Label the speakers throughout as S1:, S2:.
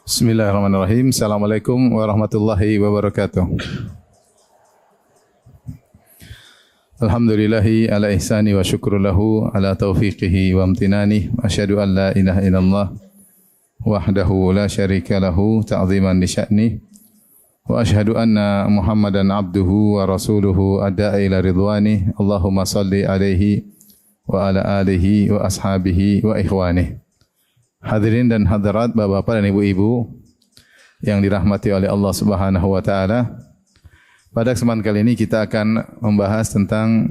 S1: Bismillahirrahmanirrahim. Assalamualaikum warahmatullahi wabarakatuh. Alhamdulillahi ala ihsani wa syukru lahu ala taufiqihi wa amtinani. Asyhadu an la ilaha illallah wahdahu la syarika lahu ta'ziman li sya'ni. Wa asyhadu anna Muhammadan abduhu wa rasuluhu adda'a ila ridwani. Allahumma salli alaihi wa ala alihi wa ashabihi wa ikhwani. Hadirin dan hadirat, bapak-bapak dan ibu-ibu yang dirahmati oleh Allah Subhanahu wa taala. Pada kesempatan kali ini kita akan membahas tentang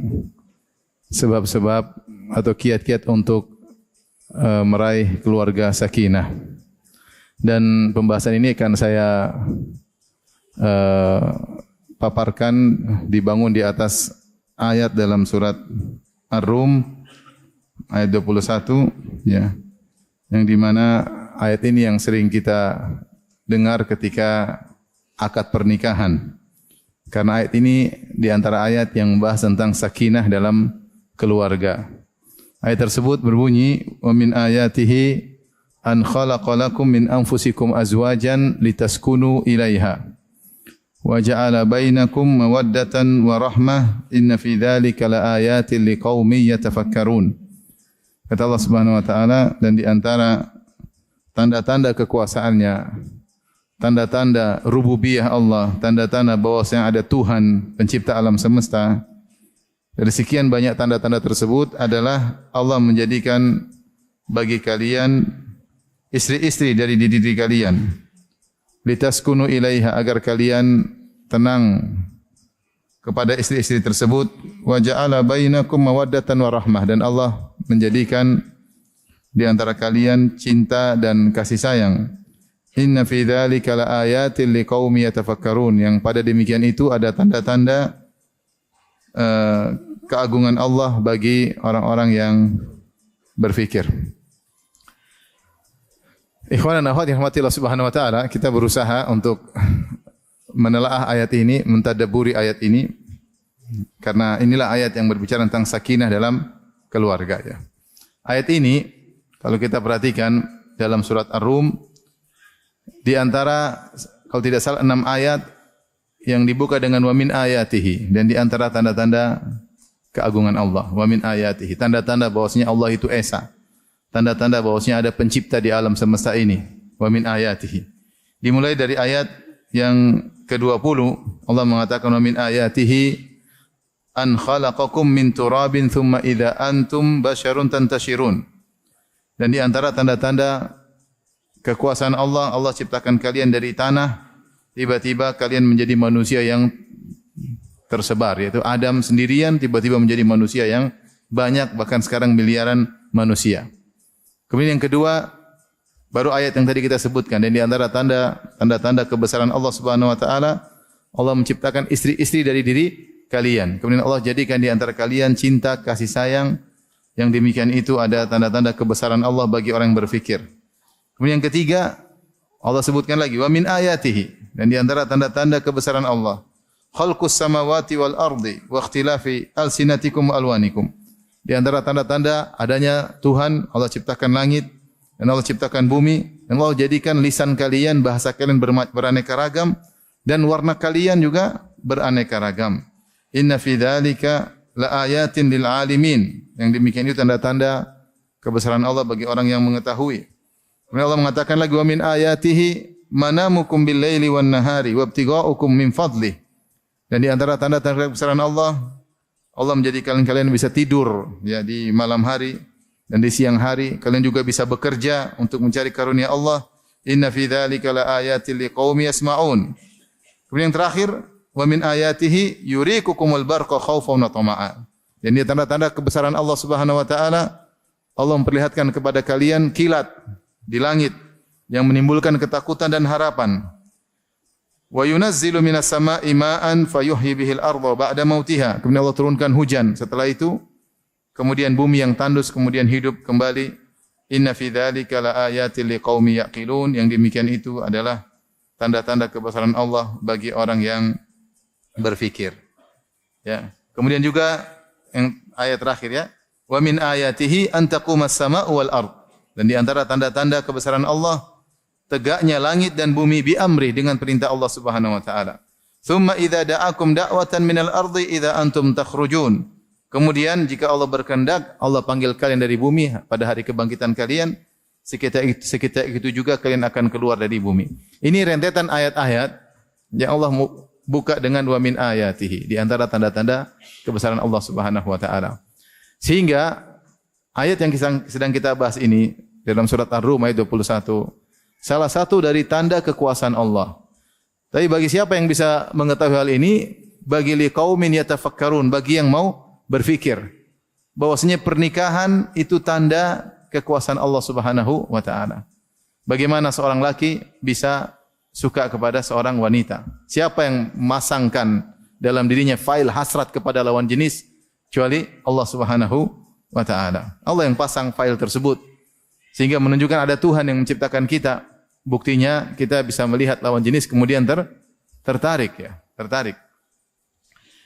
S1: sebab-sebab atau kiat-kiat untuk meraih keluarga sakinah. Dan pembahasan ini akan saya paparkan dibangun di atas ayat dalam surat Ar-Rum ayat 21 ya. Yang di mana ayat ini yang sering kita dengar ketika akad pernikahan. Karena ayat ini di antara ayat yang membahas tentang sakinah dalam keluarga. Ayat tersebut berbunyi, "Wa min ayatihi an khalaqalakum min anfusikum azwajan litaskunu ilaiha wa ja'ala bainakum mawaddatan wa rahmah inna fi dzalika laayatin liqaumin yatafakkarun." Kata Allah Subhanahu wa taala, dan di antara tanda-tanda kekuasaannya, tanda-tanda rububiyah Allah, tanda-tanda bahwasanya ada Tuhan pencipta alam semesta. Dari sekian banyak tanda-tanda tersebut adalah Allah menjadikan bagi kalian istri-istri dari diri kalian. Litaskunu ilaiha, agar kalian tenang kepada istri-istri tersebut. Wa ja'ala bainakum mawaddatan wa rahmah, dan Allah menjadikan di antara kalian cinta dan kasih sayang. Inna fi dzalika laayatin liqaumin yatafakkarun, yang pada demikian itu ada tanda-tanda keagungan Allah bagi orang-orang yang berfikir. Ikhwan dan akhwat yang dirahmati Allah Subhanahu wa taala, kita berusaha untuk menelaah ayat ini, mentadabburi ayat ini, karena inilah ayat yang berbicara tentang sakinah dalam keluarga ya. Ayat ini kalau kita perhatikan dalam surat Ar-Rum, di antara kalau tidak salah 6 ayat yang dibuka dengan wa min ayatihi, dan di antara tanda-tanda keagungan Allah, wa min ayatihi, tanda-tanda bahwasanya Allah itu esa, tanda-tanda bahwasanya ada pencipta di alam semesta ini, wa min ayatihi. Dimulai dari ayat yang ke-20, Allah mengatakan wa min ayatihi an khalaqakum min turabin thumma idza antum basyarun tantashirun. Dan di antara tanda-tanda kekuasaan Allah, Allah ciptakan kalian dari tanah, tiba-tiba kalian menjadi manusia yang tersebar, yaitu Adam sendirian tiba-tiba menjadi manusia yang banyak, bahkan sekarang miliaran manusia. Kemudian yang kedua, baru ayat yang tadi kita sebutkan, dan di antara tanda-tanda kebesaran Allah Subhanahu wa taala, Allah menciptakan istri-istri dari diri kalian. Kemudian Allah jadikan di antara kalian cinta, kasih sayang. Yang demikian itu ada tanda-tanda kebesaran Allah bagi orang yang berfikir. Kemudian yang ketiga, Allah sebutkan lagi wa min ayatihi, dan di antara tanda-tanda kebesaran Allah, khalqus samawati wal ardi wa ikhtilafi alsinatikum wa alwanikum. Di antara tanda-tanda adanya Tuhan, Allah ciptakan langit dan Allah ciptakan bumi, dan Allah jadikan lisan kalian, bahasa kalian beraneka ragam, dan warna kalian juga beraneka ragam. Inna fi dzalika laayatin lil alimin. Yang demikian itu tanda-tanda kebesaran Allah bagi orang yang mengetahui. Kemudian Allah mengatakan lagi wa min ayatihi manamukum bil laili wan nahari wabtighaukum min fadlih. Dan di antara tanda-tanda kebesaran Allah, Allah menjadikan kalian bisa tidur ya di malam hari, dan di siang hari kalian juga bisa bekerja untuk mencari karunia Allah. Inna fi dzalika laayatil liqaumin yasma'un. Kemudian yang terakhir, wa min ayatihi yurikukumul barqa khaufan wa tama'a. Dan ini tanda-tanda kebesaran Allah Subhanahu wa taala, Allah memperlihatkan kepada kalian kilat di langit yang menimbulkan ketakutan dan harapan. Wa yunazzilu minas sama'i ma'an fayuhyi bihil arda ba'da mautiha. Kemudian Allah turunkan hujan. Setelah itu kemudian bumi yang tandus kemudian hidup kembali. Inna fi dzalika laayatil liqaumin yaqilun. Yang demikian itu adalah tanda-tanda kebesaran Allah bagi orang yang berfikir. Ya. Kemudian juga yang ayat terakhir ya, wa min ayatihi an taqumas sama'u wal ard. Dan di antara tanda-tanda kebesaran Allah tegaknya langit dan bumi bi amri dengan perintah Allah Subhanahu wa taala. Tsumma idza da'akum da'watan minal ardi idza antum takhrujun. Kemudian jika Allah berkehendak, Allah panggil kalian dari bumi pada hari kebangkitan kalian, sekitar itu juga kalian akan keluar dari bumi. Ini rentetan ayat-ayat yang Allah buka dengan wa min ayatihi, di antara tanda-tanda kebesaran Allah Subhanahu wa taala. Sehingga ayat yang sedang kita bahas ini dalam surat Ar-Rum ayat 21, salah satu dari tanda kekuasaan Allah. Tapi bagi siapa yang bisa mengetahui hal ini? Bagi liqaumin yatafakkarun, bagi yang mau berfikir bahwasanya pernikahan itu tanda kekuasaan Allah Subhanahu wa taala. Bagaimana seorang laki bisa suka kepada seorang wanita? Siapa yang memasangkan dalam dirinya file hasrat kepada lawan jenis kecuali Allah Subhanahu wa taala. Allah yang pasang file tersebut sehingga menunjukkan ada Tuhan yang menciptakan kita. Buktinya kita bisa melihat lawan jenis kemudian tertarik.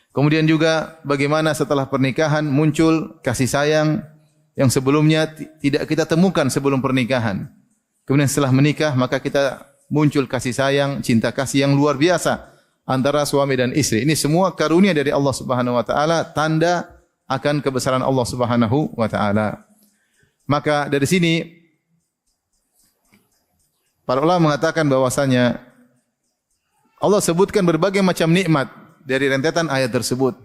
S1: Kemudian juga bagaimana setelah pernikahan muncul kasih sayang yang sebelumnya tidak kita temukan sebelum pernikahan. Kemudian setelah menikah maka kita muncul kasih sayang, cinta kasih yang luar biasa antara suami dan istri. Ini semua karunia dari Allah Subhanahu wa taala, tanda akan kebesaran Allah Subhanahu wa taala. Maka dari sini para ulama mengatakan bahwasanya Allah sebutkan berbagai macam nikmat dari rentetan ayat tersebut.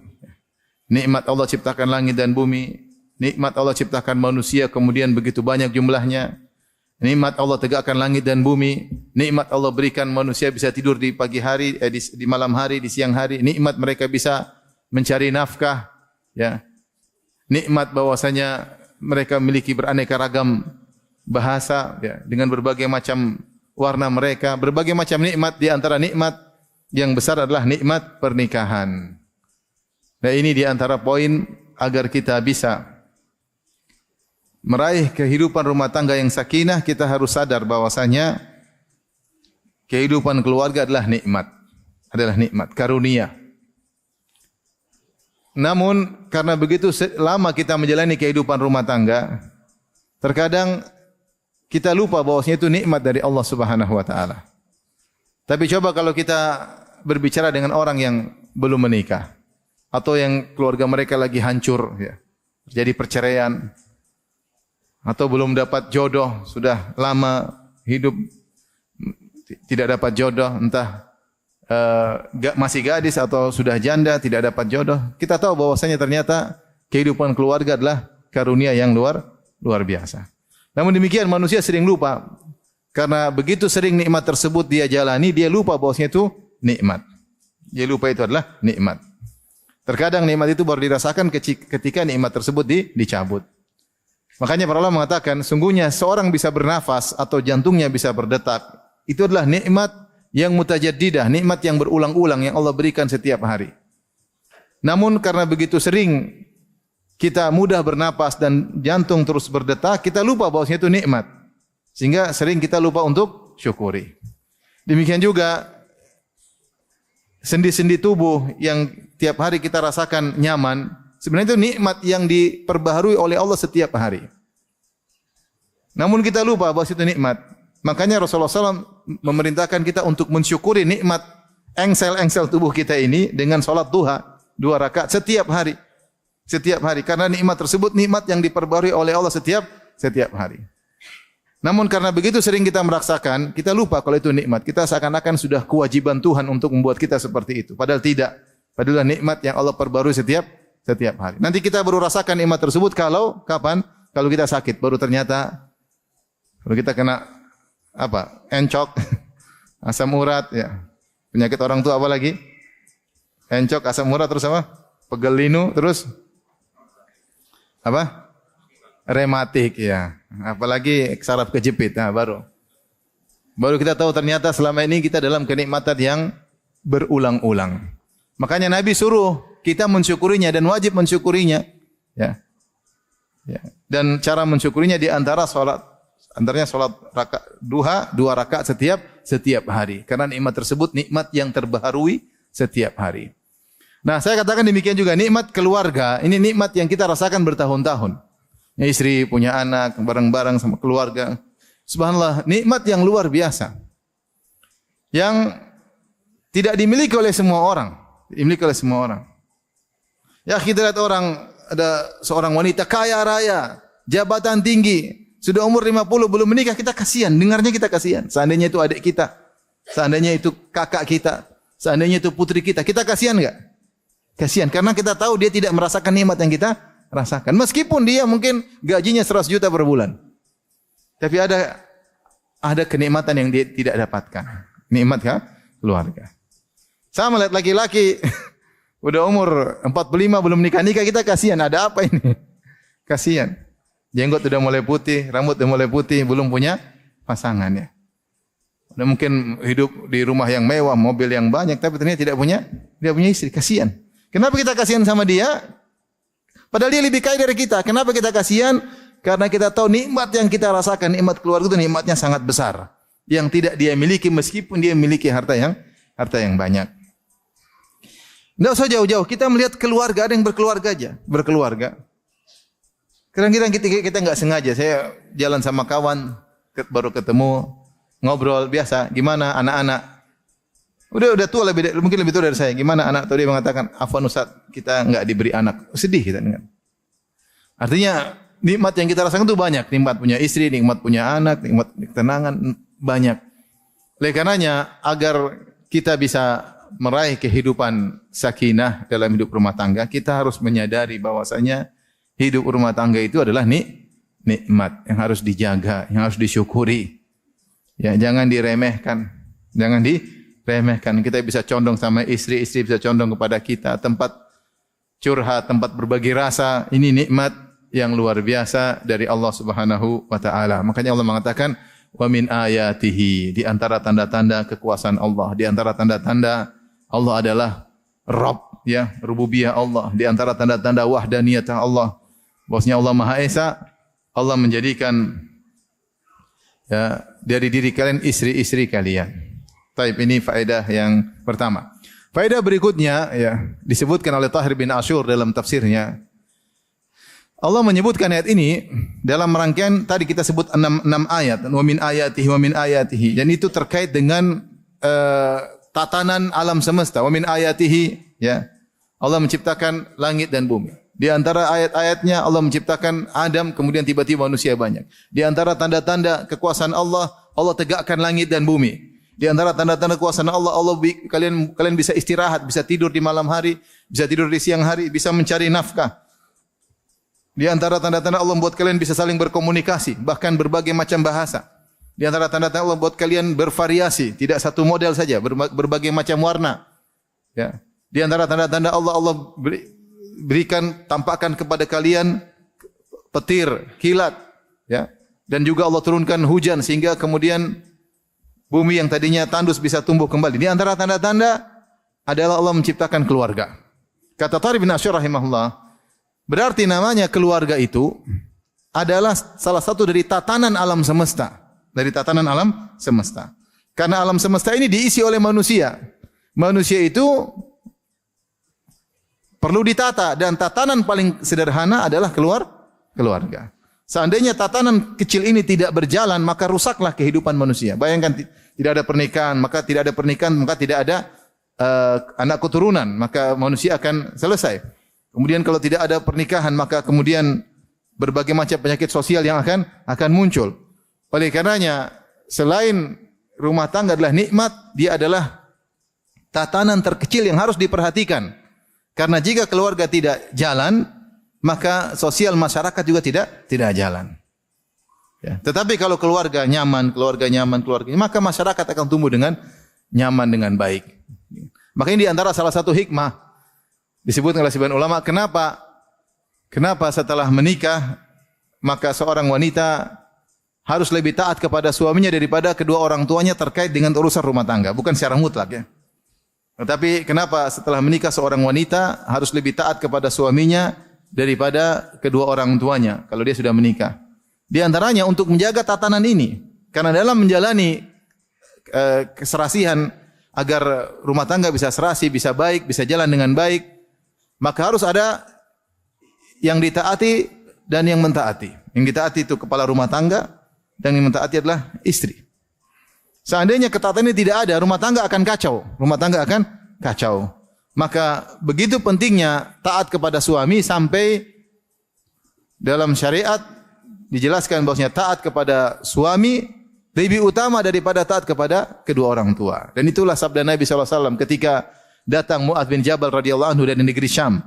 S1: Nikmat Allah ciptakan langit dan bumi, nikmat Allah ciptakan manusia kemudian begitu banyak jumlahnya. Nikmat Allah tegakkan langit dan bumi, nikmat Allah berikan manusia bisa tidur di pagi hari, di malam hari, di siang hari, nikmat mereka bisa mencari nafkah, ya. Nikmat bahwasanya mereka memiliki beraneka ragam bahasa, ya, dengan berbagai macam warna mereka, berbagai macam nikmat. Di antara nikmat yang besar adalah nikmat pernikahan. Nah, ini di antara poin agar kita bisa meraih kehidupan rumah tangga yang sakinah, kita harus sadar bahwasanya kehidupan keluarga adalah nikmat, karunia. Namun karena begitu lama kita menjalani kehidupan rumah tangga, terkadang kita lupa bahwasanya itu nikmat dari Allah Subhanahu wa taala. Tapi coba kalau kita berbicara dengan orang yang belum menikah atau yang keluarga mereka lagi hancur, ya, terjadi perceraian, atau belum dapat jodoh, sudah lama hidup tidak dapat jodoh, entah masih gadis atau sudah janda tidak dapat jodoh. Kita tahu bahwasanya ternyata kehidupan keluarga adalah karunia yang luar biasa. Namun demikian manusia sering lupa, karena begitu sering nikmat tersebut dia jalani, dia lupa bahwasanya itu nikmat. Dia lupa itu adalah nikmat. Terkadang nikmat itu baru dirasakan ketika nikmat tersebut dicabut. Makanya para ulama mengatakan, sungguhnya seorang bisa bernafas atau jantungnya bisa berdetak, itu adalah nikmat yang mutajaddidah, nikmat yang berulang-ulang yang Allah berikan setiap hari. Namun karena begitu sering kita mudah bernapas dan jantung terus berdetak, kita lupa bahwasanya itu nikmat. Sehingga sering kita lupa untuk syukuri. Demikian juga sendi-sendi tubuh yang tiap hari kita rasakan nyaman, sebenarnya itu nikmat yang diperbaharui oleh Allah setiap hari. Namun kita lupa bahwa itu nikmat. Makanya Rasulullah SAW memerintahkan kita untuk mensyukuri nikmat engsel-engsel tubuh kita ini dengan sholat duha 2 rakaat setiap hari. Setiap hari. Karena nikmat tersebut nikmat yang diperbaharui oleh Allah setiap hari. Namun karena begitu sering kita merasakan, kita lupa kalau itu nikmat. Kita seakan-akan sudah kewajiban Tuhan untuk membuat kita seperti itu. Padahal tidak. Padahal nikmat yang Allah perbarui setiap hari. Nanti kita baru rasakan nikmat tersebut kapan? Kalau kita sakit, baru ternyata kalau kita kena encok, asam urat, ya. Penyakit orang tua apa lagi? Encok, asam urat, terus apa? Pegel linu, terus apa? Rematik, ya. Apalagi saraf kejepit, nah baru kita tahu ternyata selama ini kita dalam kenikmatan yang berulang-ulang. Makanya Nabi suruh kita mensyukurinya dan wajib mensyukurinya, ya. Dan cara mensyukurinya di antaranya salat rakaat duha 2 rakaat setiap hari. Karena nikmat tersebut nikmat yang terbaharui setiap hari. Nah, saya katakan demikian juga nikmat keluarga. Ini nikmat yang kita rasakan bertahun-tahun. Istri punya anak bareng-bareng sama keluarga. Subhanallah, nikmat yang luar biasa. Yang tidak dimiliki oleh semua orang. Dimiliki oleh semua orang. Ya, kita lihat orang, ada seorang wanita kaya raya, jabatan tinggi, sudah umur 50 belum menikah, kita kasihan, dengarnya kita kasihan. Seandainya itu adik kita, seandainya itu kakak kita, seandainya itu putri kita kasihan enggak? Kasihan, karena kita tahu dia tidak merasakan nikmat yang kita rasakan. Meskipun dia mungkin gajinya 100 juta per bulan. Tapi ada kenikmatan yang dia tidak dapatkan. Nikmat kan? Keluarga. Saya melihat laki-laki udah umur 45 belum nikah-nikah, kita kasihan. Ada apa ini? Kasihan. Jenggot sudah mulai putih, rambut sudah mulai putih, belum punya pasangan ya. Udah mungkin hidup di rumah yang mewah, mobil yang banyak, tapi ternyata tidak punya istri. Kasihan. Kenapa kita kasihan sama dia? Padahal dia lebih kaya dari kita. Kenapa kita kasihan? Karena kita tahu nikmat yang kita rasakan, nikmat keluarga itu nikmatnya sangat besar. Yang tidak dia miliki meskipun dia memiliki harta yang banyak. Tidak usah jauh-jauh, kita melihat keluarga, ada yang berkeluarga aja, berkeluarga. Kadang-kadang kita nggak sengaja, saya jalan sama kawan, baru ketemu, ngobrol biasa, gimana anak-anak? Udah tua, mungkin lebih tua dari saya. Gimana anak? Tadi dia mengatakan, "Afwan Ustaz, kita nggak diberi anak." Sedih kita dengar. Artinya nikmat yang kita rasakan itu banyak, nikmat punya istri, nikmat punya anak, nikmat ketenangan banyak. Oleh karenanya agar kita bisa meraih kehidupan sakinah dalam hidup rumah tangga, kita harus menyadari bahwasanya hidup rumah tangga itu adalah nikmat yang harus dijaga, yang harus disyukuri. Ya, jangan diremehkan. Jangan diremehkan. Kita bisa condong sama istri, istri bisa condong kepada kita, tempat curhat, tempat berbagi rasa. Ini nikmat yang luar biasa dari Allah Subhanahu wa taala. Makanya Allah mengatakan, "Wa min ayatihi", di antara tanda-tanda kekuasaan Allah, di antara tanda-tanda Allah adalah Rabb, ya, rububiyah Allah, di antara tanda-tanda wahdaniyah Allah. Bahwasanya Allah Maha Esa, Allah menjadikan ya dari diri kalian istri-istri kalian. Taib, ini faedah yang pertama. Faedah berikutnya ya disebutkan oleh Tahir bin Ashur dalam tafsirnya. Allah menyebutkan ayat ini dalam rangkaian tadi kita sebut 6 ayat, wa min ayatihi, dan itu terkait dengan tatanan alam semesta. Wa min ayatihi, ya. Allah menciptakan langit dan bumi. Di antara ayat-ayatnya Allah menciptakan Adam, kemudian tiba-tiba manusia banyak. Di antara tanda-tanda kekuasaan Allah, Allah tegakkan langit dan bumi. Di antara tanda-tanda kekuasaan Allah, kalian bisa istirahat, bisa tidur di malam hari, bisa tidur di siang hari, bisa mencari nafkah. Di antara tanda-tanda Allah membuat kalian bisa saling berkomunikasi, bahkan berbagai macam bahasa. Di antara tanda-tanda Allah membuat kalian bervariasi, tidak satu model saja, berbagai macam warna. Ya. Di antara tanda-tanda Allah berikan, tampakkan kepada kalian petir, kilat, ya. Dan juga Allah turunkan hujan sehingga kemudian bumi yang tadinya tandus bisa tumbuh kembali. Di antara tanda-tanda adalah Allah menciptakan keluarga. Kata Tariq bin Ashur rahimahullah, berarti namanya keluarga itu adalah salah satu dari tatanan alam semesta. Dari tatanan alam semesta. Karena alam semesta ini diisi oleh manusia. Manusia itu perlu ditata, dan tatanan paling sederhana adalah keluarga. Seandainya tatanan kecil ini tidak berjalan, maka rusaklah kehidupan manusia. Bayangkan tidak ada pernikahan, maka tidak ada anak keturunan, maka manusia akan selesai. Kemudian kalau tidak ada pernikahan, maka kemudian berbagai macam penyakit sosial yang akan muncul. Oleh karenanya, selain rumah tangga adalah nikmat, dia adalah tatanan terkecil yang harus diperhatikan. Karena jika keluarga tidak jalan, maka sosial masyarakat juga tidak jalan. Ya. Tetapi kalau keluarga nyaman, maka masyarakat akan tumbuh dengan nyaman, dengan baik. Makanya di antara salah satu hikmah disebut oleh sebagian ulama, kenapa setelah menikah maka seorang wanita harus lebih taat kepada suaminya daripada kedua orang tuanya terkait dengan urusan rumah tangga, bukan secara mutlak ya. Tetapi kenapa setelah menikah seorang wanita harus lebih taat kepada suaminya daripada kedua orang tuanya kalau dia sudah menikah? Di antaranya untuk menjaga tatanan ini. Karena dalam menjalani keserasihan agar rumah tangga bisa serasi, bisa baik, bisa jalan dengan baik, maka harus ada yang ditaati dan yang mentaati. Yang ditaati itu kepala rumah tangga, dan yang mentaati adalah istri. Seandainya ketaatan ini tidak ada, rumah tangga akan kacau. Rumah tangga akan kacau. Maka begitu pentingnya taat kepada suami sampai dalam syariat dijelaskan bahwasanya taat kepada suami lebih utama daripada taat kepada kedua orang tua. Dan itulah sabda Nabi SAW ketika datang Mu'adz bin Jabal radhiyallahu anhu dari negeri Syam.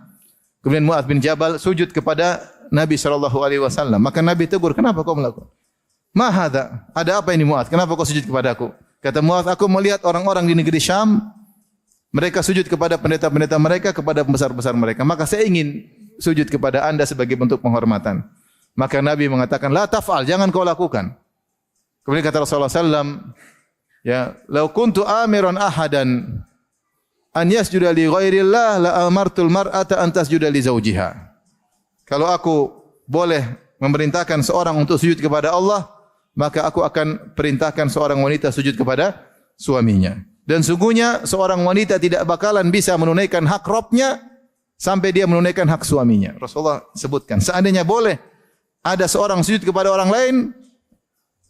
S1: Kemudian Mu'adz bin Jabal sujud kepada Nabi SAW. Maka Nabi tegur, kenapa kau melakukan? Ma hadza? Ada apa ini Mu'adz? Kenapa kau sujud kepadaku? Kata Mu'adz, aku melihat orang-orang di negeri Syam, mereka sujud kepada pendeta-pendeta mereka, kepada pembesar-besar mereka. Maka saya ingin sujud kepada Anda sebagai bentuk penghormatan. Maka Nabi mengatakan, la taf'al, jangan kau lakukan. Kemudian kata Rasulullah SAW, ya, lau kuntu amiran ahadan an yasjuda li ghairillah la amartul mar'ata an tasjuda li zawjiha. Kalau aku boleh memerintahkan seorang untuk sujud kepada Allah, maka aku akan perintahkan seorang wanita sujud kepada suaminya. Dan sungguhnya seorang wanita tidak bakalan bisa menunaikan hak Rabbnya sampai dia menunaikan hak suaminya. Rasulullah sebutkan, seandainya boleh ada seorang sujud kepada orang lain,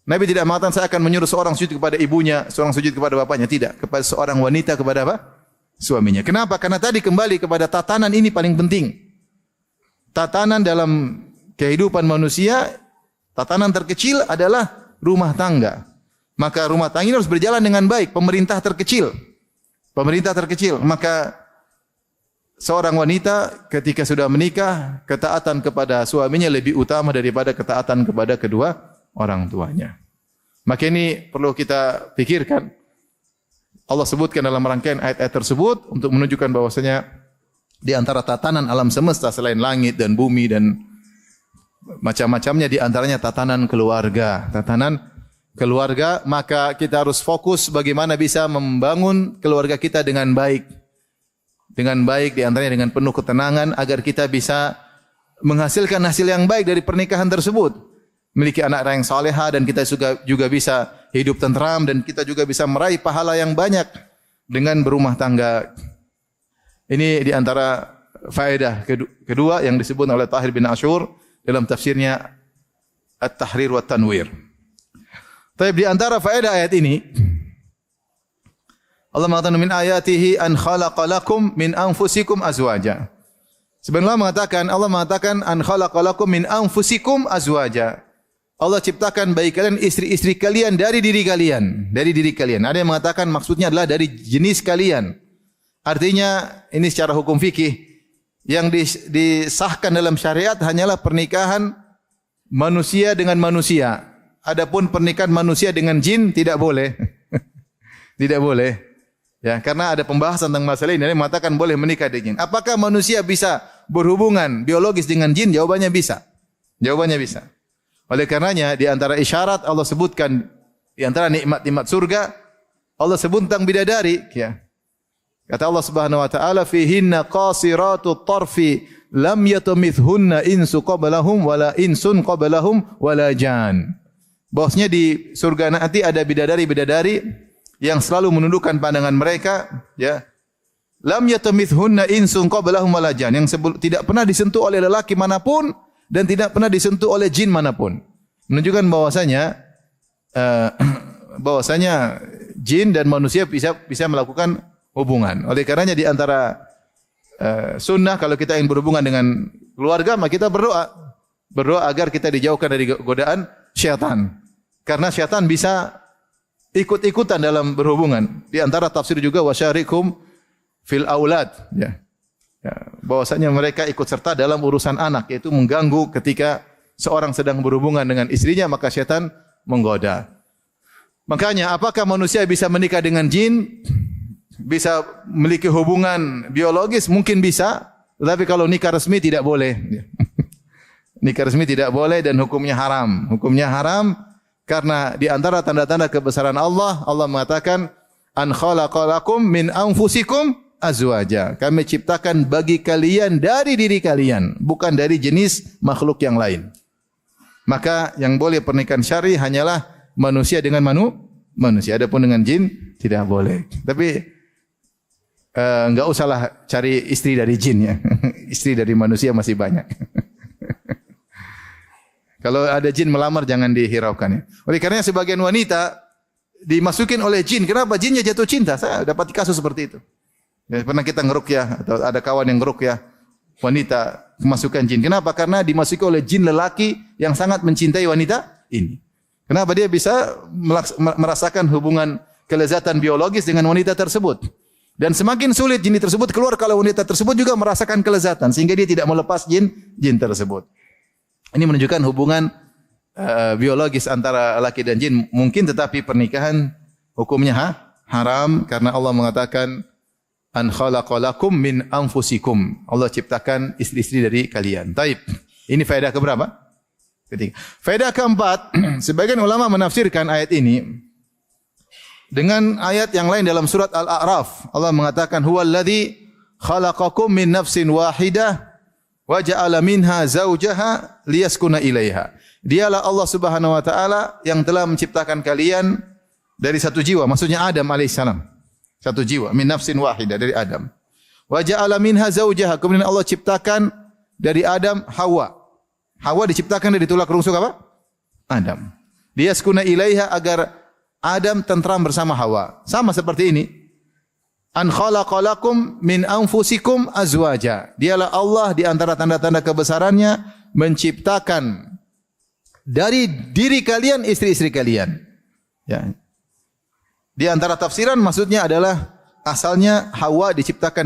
S1: Nabi tidak mengatakan saya akan menyuruh seorang sujud kepada ibunya, seorang sujud kepada bapaknya. Tidak, kepada seorang wanita kepada apa? Suaminya. Kenapa? Karena tadi kembali kepada tatanan ini paling penting. Tatanan dalam kehidupan manusia, tatanan terkecil adalah rumah tangga. Maka rumah tangga ini harus berjalan dengan baik. Pemerintah terkecil. Maka seorang wanita ketika sudah menikah, ketaatan kepada suaminya lebih utama daripada ketaatan kepada kedua orang tuanya. Maka ini perlu kita pikirkan. Allah sebutkan dalam rangkaian ayat-ayat tersebut untuk menunjukkan bahwasanya di antara tatanan alam semesta selain langit dan bumi dan macam-macamnya, di antaranya tatanan keluarga. Tatanan keluarga, maka kita harus fokus bagaimana bisa membangun keluarga kita dengan baik. Dengan baik, di antaranya dengan penuh ketenangan agar kita bisa menghasilkan hasil yang baik dari pernikahan tersebut. Memiliki anak yang salehah dan kita juga bisa hidup tentram dan kita juga bisa meraih pahala yang banyak dengan berumah tangga. Ini di antara faedah kedua yang disebut oleh Tahir bin Ashur dalam tafsirnya At-Tahrir wa Tanwir. Tapi di antara faedah ayat ini, Allah mengatakan min ayatihi an khalaqalakum min anfusikum azwaja. Sebenarnya Allah mengatakan an khalaqalakum min anfusikum azwaja. Allah ciptakan bagi kalian istri-istri kalian dari diri kalian, dari diri kalian. Ada yang mengatakan maksudnya adalah dari jenis kalian. Artinya ini secara hukum fikih yang disahkan dalam syariat hanyalah pernikahan manusia dengan manusia. Adapun pernikahan manusia dengan jin tidak boleh. Tidak boleh. Ya, karena ada pembahasan tentang masalah ini. Ada yang mengatakan boleh menikah dengan jin. Apakah manusia bisa berhubungan biologis dengan jin? Jawabannya bisa. Jawabannya bisa. Oleh karenanya di antara isyarat Allah sebutkan di antara nikmat-nikmat surga Allah sebut tentang bidadari, ya. Kata Allah Subhanahu wa taala fihinna qasiratut tarfi lam yatumithunna insu qablahum wala insun qablahum wala jan. Bahwasanya di surga nanti ada bidadari-bidadari yang selalu menundukkan pandangan mereka, ya. Lam yatumithunna insun qablahum wala jan, yang tidak pernah disentuh oleh lelaki manapun dan tidak pernah disentuh oleh jin manapun. Menunjukkan bahwasanya jin dan manusia bisa melakukan hubungan. Oleh karenanya di antara sunnah kalau kita ingin berhubungan dengan keluarga, maka kita berdoa agar kita dijauhkan dari godaan syaitan. Karena syaitan bisa ikut-ikutan dalam berhubungan. Di antara tafsir juga wasyarikum fil aulad, ya. Ya, bahwasanya mereka ikut serta dalam urusan anak, yaitu mengganggu ketika seorang sedang berhubungan dengan istrinya, maka syaitan menggoda. Makanya apakah manusia bisa menikah dengan jin? Bisa memiliki hubungan biologis? Mungkin bisa, tetapi kalau nikah resmi tidak boleh. Nikah resmi tidak boleh dan hukumnya haram. Hukumnya haram karena di antara tanda-tanda kebesaran Allah, Allah mengatakan an khalaqalakum min anfusikum azwaja. Kami ciptakan bagi kalian dari diri kalian, bukan dari jenis makhluk yang lain. Maka yang boleh pernikahan syar'i hanyalah manusia dengan manusia. Adapun dengan jin tidak boleh. Tapi enggak usahlah cari istri dari jin, ya. Istri dari manusia masih banyak. Kalau ada jin melamar jangan dihiraukan ya. Oleh karenanya sebagian wanita dimasukin oleh jin. Kenapa? Jinnya jatuh cinta. Saya dapat kasus seperti itu. Ya, pernah kita ngeruqyah atau ada kawan yang ngeruqyah wanita kemasukan jin. Kenapa? Karena dimasuki oleh jin lelaki yang sangat mencintai wanita ini. Kenapa dia bisa merasakan hubungan kelezatan biologis dengan wanita tersebut? Dan semakin sulit jin tersebut keluar kalau wanita tersebut juga merasakan kelezatan sehingga dia tidak melepas jin tersebut. Ini menunjukkan hubungan biologis antara laki dan jin mungkin, tetapi pernikahan hukumnya haram karena Allah mengatakan an khalaqalakum min anfusikum. Allah ciptakan istri-istri dari kalian. Taib. Ini faedah keberapa? Ketiga. Faedah keempat, sebagian ulama menafsirkan ayat ini dengan ayat yang lain dalam surat Al-A'raf. Allah mengatakan huwallazi khalaqakum min nafsin wahidah wa ja'ala minha zawjaha liyaskuna ilaiha. Dialah Allah Subhanahu wa taala yang telah menciptakan kalian dari satu jiwa, maksudnya Adam alaihissalam. Satu jiwa, min nafsin wahidah, dari Adam. Wa ja'ala minha zawjaha, kemudian Allah ciptakan dari Adam Hawa. Hawa diciptakan dari tulang rusuk apa? Adam. Liyaskuna ilaiha, agar Adam tentram bersama Hawa. Sama seperti ini. An khalaqalakum min anfusikum azwaja. Dialah Allah di antara tanda-tanda kebesarannya menciptakan dari diri kalian istri-istri kalian. Ya. Di antara tafsiran maksudnya adalah asalnya Hawa diciptakan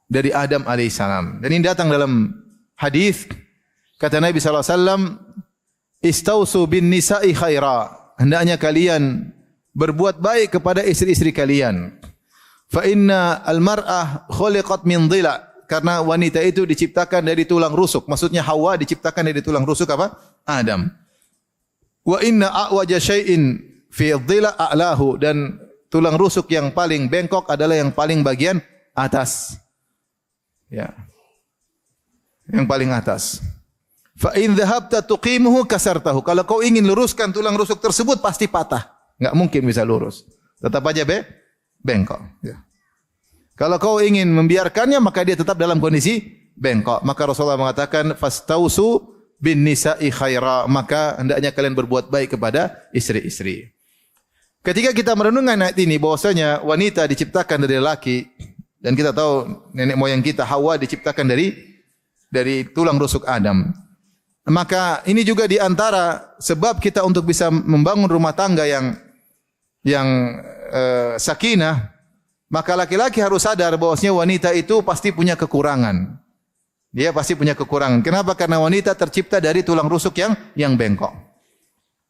S1: dari Adam alaihissalam. Dan ini datang dalam hadis kata Nabi sallallahu alaihi wasallam, "Istausu bin nisa'i khaira." Hendaknya kalian berbuat baik kepada istri-istri kalian. Fa inna al-mar'ah khuliqat min dhila. Karena wanita itu diciptakan dari tulang rusuk. Maksudnya Hawa diciptakan dari tulang rusuk apa? Adam. Wa inna a'waja syai'in fi dhila a'lahu. Dan tulang rusuk yang paling bengkok adalah yang paling bagian atas. Ya. Yang paling atas. Fa in dhahabta tuqimuhu kasartahu. Kalau kau ingin luruskan tulang rusuk tersebut pasti patah. Enggak mungkin bisa lurus. Tetap aja bengkok. Ya. Kalau kau ingin membiarkannya maka dia tetap dalam kondisi bengkok. Maka Rasulullah mengatakan fastausu bin nisa'i khaira. Maka hendaknya kalian berbuat baik kepada istri-istri. Ketika kita merenungkan ayat ini bahwasanya wanita diciptakan dari laki dan kita tahu nenek moyang kita Hawa diciptakan dari tulang rusuk Adam. Maka ini juga di antara sebab kita untuk bisa membangun rumah tangga yang sakinah. Maka laki-laki harus sadar bahwasanya wanita itu pasti punya kekurangan. Dia pasti punya kekurangan. Kenapa? Karena wanita tercipta dari tulang rusuk yang bengkok.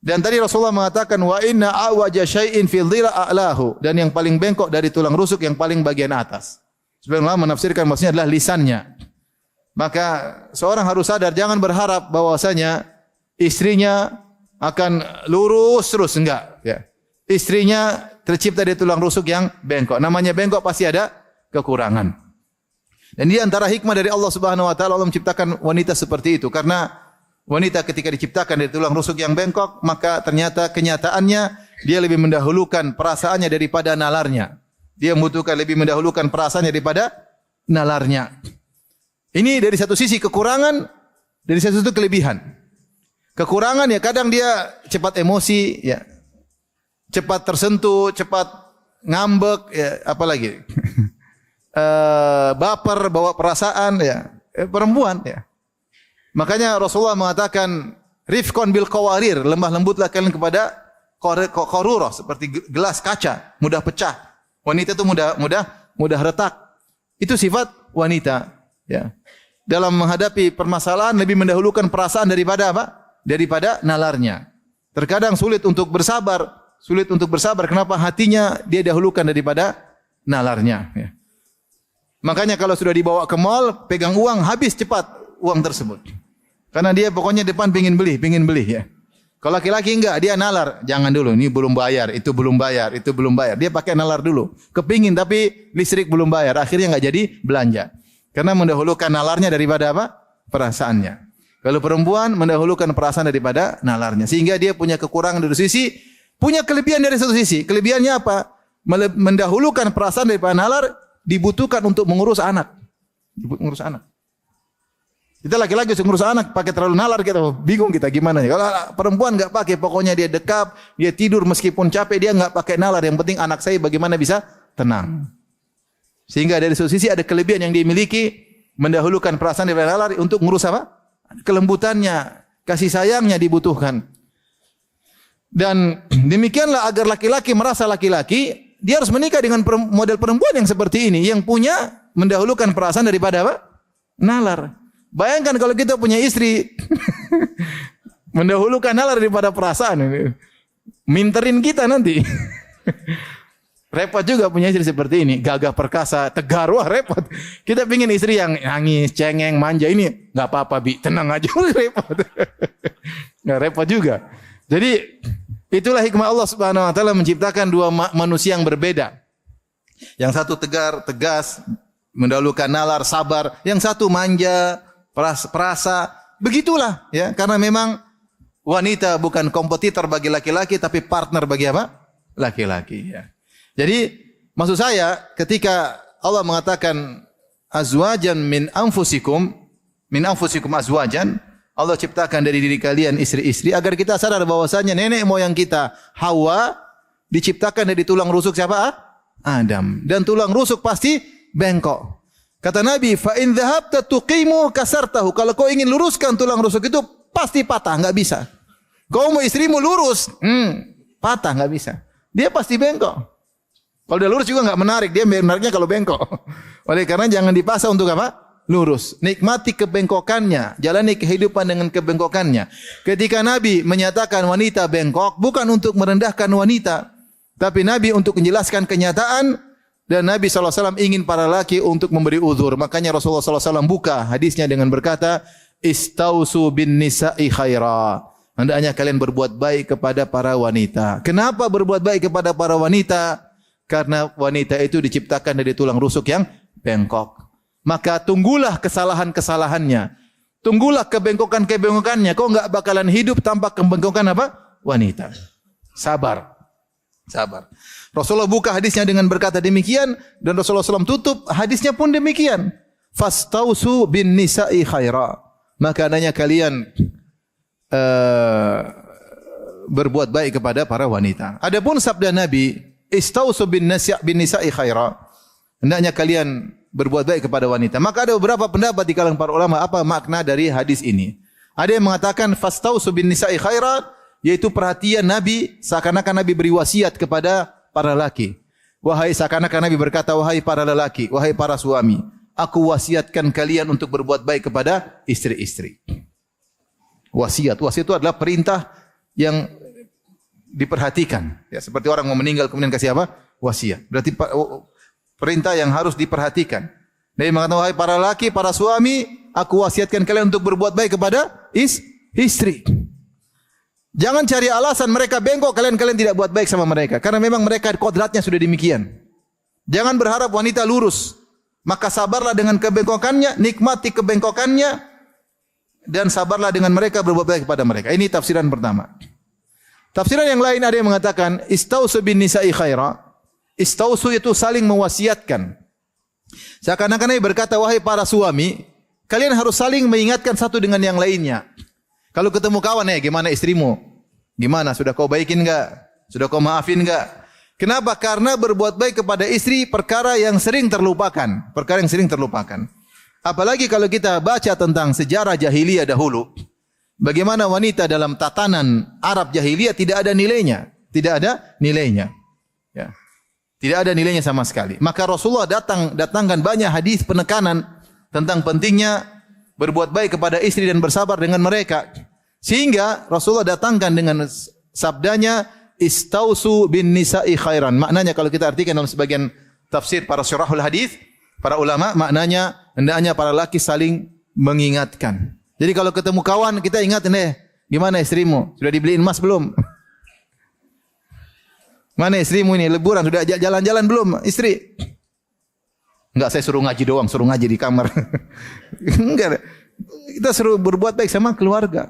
S1: Dan tadi Rasulullah mengatakan wa inna awaja syai'in fil dhila a'lahu, dan yang paling bengkok dari tulang rusuk yang paling bagian atas. Sebagian ulama menafsirkan maksudnya adalah lisannya. Maka seorang harus sadar, jangan berharap bahwasanya istrinya akan lurus terus, enggak. Ya. Istrinya tercipta dari tulang rusuk yang bengkok. Namanya bengkok pasti ada kekurangan. Dan di antara hikmah dari Allah Subhanahu wa taala Allah menciptakan wanita seperti itu karena wanita ketika diciptakan dari tulang rusuk yang bengkok, maka ternyata kenyataannya dia lebih mendahulukan perasaannya daripada nalarnya. Dia membutuhkan lebih mendahulukan perasaannya daripada nalarnya. Ini dari satu sisi kekurangan, dari satu sisi kelebihan. Kekurangan ya kadang dia cepat emosi, ya, cepat tersentuh, cepat ngambek, ya, apalagi baper, bawa perasaan, ya, perempuan, ya. Makanya Rasulullah mengatakan rifqon bil qawarir, lemah lembutlah kalian kepada qarurah, seperti gelas kaca, mudah pecah. Wanita itu mudah retak. Itu sifat wanita, ya. Dalam menghadapi permasalahan lebih mendahulukan perasaan daripada apa? Daripada nalarnya. Terkadang sulit untuk bersabar. Kenapa? Hatinya dia dahulukan daripada nalarnya. Ya. Makanya kalau sudah dibawa ke mall, pegang uang, habis cepat uang tersebut. Karena dia pokoknya depan pingin beli. Ya. Kalau laki-laki enggak, dia nalar. Jangan dulu, ini belum bayar, itu belum bayar. Dia pakai nalar dulu. Kepingin tapi listrik belum bayar. Akhirnya enggak jadi belanja. Karena mendahulukan nalarnya daripada apa? Perasaannya. Kalau perempuan mendahulukan perasaan daripada nalarnya. Sehingga dia punya kekurangan dari sisi, punya kelebihan dari satu sisi. Kelebihannya apa? Mendahulukan perasaan daripada nalar dibutuhkan untuk mengurus anak. Kita laki-laki ngurus anak pakai terlalu nalar, kita bingung kita gimana ya. Kalau perempuan enggak pakai, pokoknya dia dekap, dia tidur meskipun capek, dia enggak pakai nalar. Yang penting anak saya bagaimana bisa tenang. Sehingga dari satu sisi ada kelebihan yang dimiliki, mendahulukan perasaan daripada nalar untuk ngurus apa? Kelembutannya, kasih sayangnya dibutuhkan. Dan demikianlah agar laki-laki merasa laki-laki, dia harus menikah dengan model perempuan yang seperti ini, yang punya mendahulukan perasaan daripada apa? Nalar. Bayangkan kalau kita punya istri mendahulukan nalar daripada perasaan, minterin kita nanti. Repot juga punya istri seperti ini, gagah perkasa, tegar, wah repot. Kita pingin istri yang nangis, cengeng, manja, ini nggak apa-apa bi, tenang aja, repot. Nggak repot juga. Jadi itulah hikmah Allah Subhanahu Wa Taala menciptakan dua manusia yang berbeda. Yang satu tegar, tegas, mendahulukan nalar, sabar. Yang satu manja, perasa. Begitulah, ya, karena memang wanita bukan kompetitor bagi laki-laki, tapi partner bagi apa? Laki-laki. Ya. Jadi maksud saya ketika Allah mengatakan azwajan min anfusikum azwajan, Allah ciptakan dari diri kalian istri-istri agar kita sadar bahwasanya nenek moyang kita Hawa diciptakan dari tulang rusuk siapa? Adam. Dan tulang rusuk pasti bengkok. Kata Nabi, fa in dhahabta tuqimu kasartahu. Kalau kau ingin luruskan tulang rusuk itu pasti patah, enggak bisa. Kau mau istrimu lurus, patah enggak bisa. Dia pasti bengkok. Kalau dia lurus juga enggak menarik, dia menariknya kalau bengkok. Oleh karena jangan dipaksa untuk apa? Lurus. Nikmati kebengkokannya, jalani kehidupan dengan kebengkokannya. Ketika Nabi menyatakan wanita bengkok bukan untuk merendahkan wanita, tapi Nabi untuk menjelaskan kenyataan dan Nabi SAW ingin para laki untuk memberi uzur. Makanya Rasulullah SAW buka hadisnya dengan berkata, Istausu bin nisa'i khaira. Hendaknya kalian berbuat baik kepada para wanita. Kenapa berbuat baik kepada para wanita? Karena wanita itu diciptakan dari tulang rusuk yang bengkok. Maka tunggulah kesalahan-kesalahannya. Tunggulah kebengkokan-kebengkokannya. Kau enggak bakalan hidup tanpa kebengkokan apa? Wanita. Sabar. Sabar. Rasulullah buka hadisnya dengan berkata demikian dan Rasulullah SAW tutup hadisnya pun demikian. Fastausu bin nisa'i khaira. Maka adanya kalian berbuat baik kepada para wanita. Adapun sabda Nabi, istausu bin nisa'i khaira. Hendaknya kalian berbuat baik kepada wanita. Maka ada beberapa pendapat di kalangan para ulama apa makna dari hadis ini. Ada yang mengatakan fastausu bin nisa'i khaira, yaitu perhatian Nabi seakan-akan Nabi beri wasiat kepada para laki. Wahai seakan-akan Nabi berkata, wahai para lelaki, wahai para suami, aku wasiatkan kalian untuk berbuat baik kepada istri-istri. Wasiat itu adalah perintah yang diperhatikan. Ya, seperti orang mau meninggal kemudian kasih apa? Wasiat. Berarti perintah yang harus diperhatikan. Nabi mengatakan, wahai para laki, para suami, aku wasiatkan kalian untuk berbuat baik kepada istri. Jangan cari alasan mereka bengkok, kalian tidak buat baik sama mereka. Karena memang mereka kodratnya sudah demikian. Jangan berharap wanita lurus. Maka sabarlah dengan kebengkokannya, nikmati kebengkokannya, dan sabarlah dengan mereka, berbuat baik kepada mereka. Ini tafsiran pertama. Tafsiran yang lain ada yang mengatakan, istausu bin nisa'i khaira. Istausu itu saling mewasiatkan. Seakan-akan Nabi berkata, wahai para suami, kalian harus saling mengingatkan satu dengan yang lainnya. Kalau ketemu kawan, gimana istrimu? Gimana? Sudah kau baikin enggak? Sudah kau maafin enggak? Kenapa? Karena berbuat baik kepada istri perkara yang sering terlupakan. Perkara yang sering terlupakan. Apalagi kalau kita baca tentang sejarah jahiliyah dahulu. Bagaimana wanita dalam tatanan Arab jahiliyah tidak ada nilainya. Tidak ada nilainya. Ya. Tidak ada nilainya sama sekali. Maka Rasulullah datangkan banyak hadis penekanan tentang pentingnya berbuat baik kepada istri dan bersabar dengan mereka. Sehingga Rasulullah datangkan dengan sabdanya, istausu bin nisa'i khairan. Maknanya kalau kita artikan dalam sebagian tafsir para syurahul hadis, para ulama, maknanya hendaknya para laki saling mengingatkan. Jadi kalau ketemu kawan, kita ingatin, gimana istrimu? Sudah dibeliin emas belum? Mana istrimu ini? Liburan sudah jalan-jalan belum? Istri? Enggak, saya suruh ngaji doang, suruh ngaji di kamar. Enggak. Kita suruh berbuat baik sama keluarga.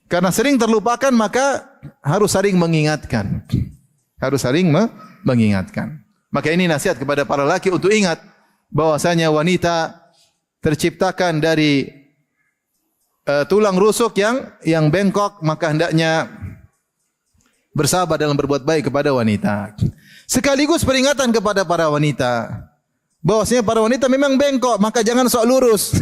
S1: Karena sering terlupakan, maka harus saling mengingatkan. Harus saling mengingatkan. Maka ini nasihat kepada para laki untuk ingat bahwasanya wanita terciptakan dari tulang rusuk yang bengkok, maka hendaknya bersabar dalam berbuat baik kepada wanita. Sekaligus peringatan kepada para wanita bahwasanya para wanita memang bengkok, maka jangan sok lurus.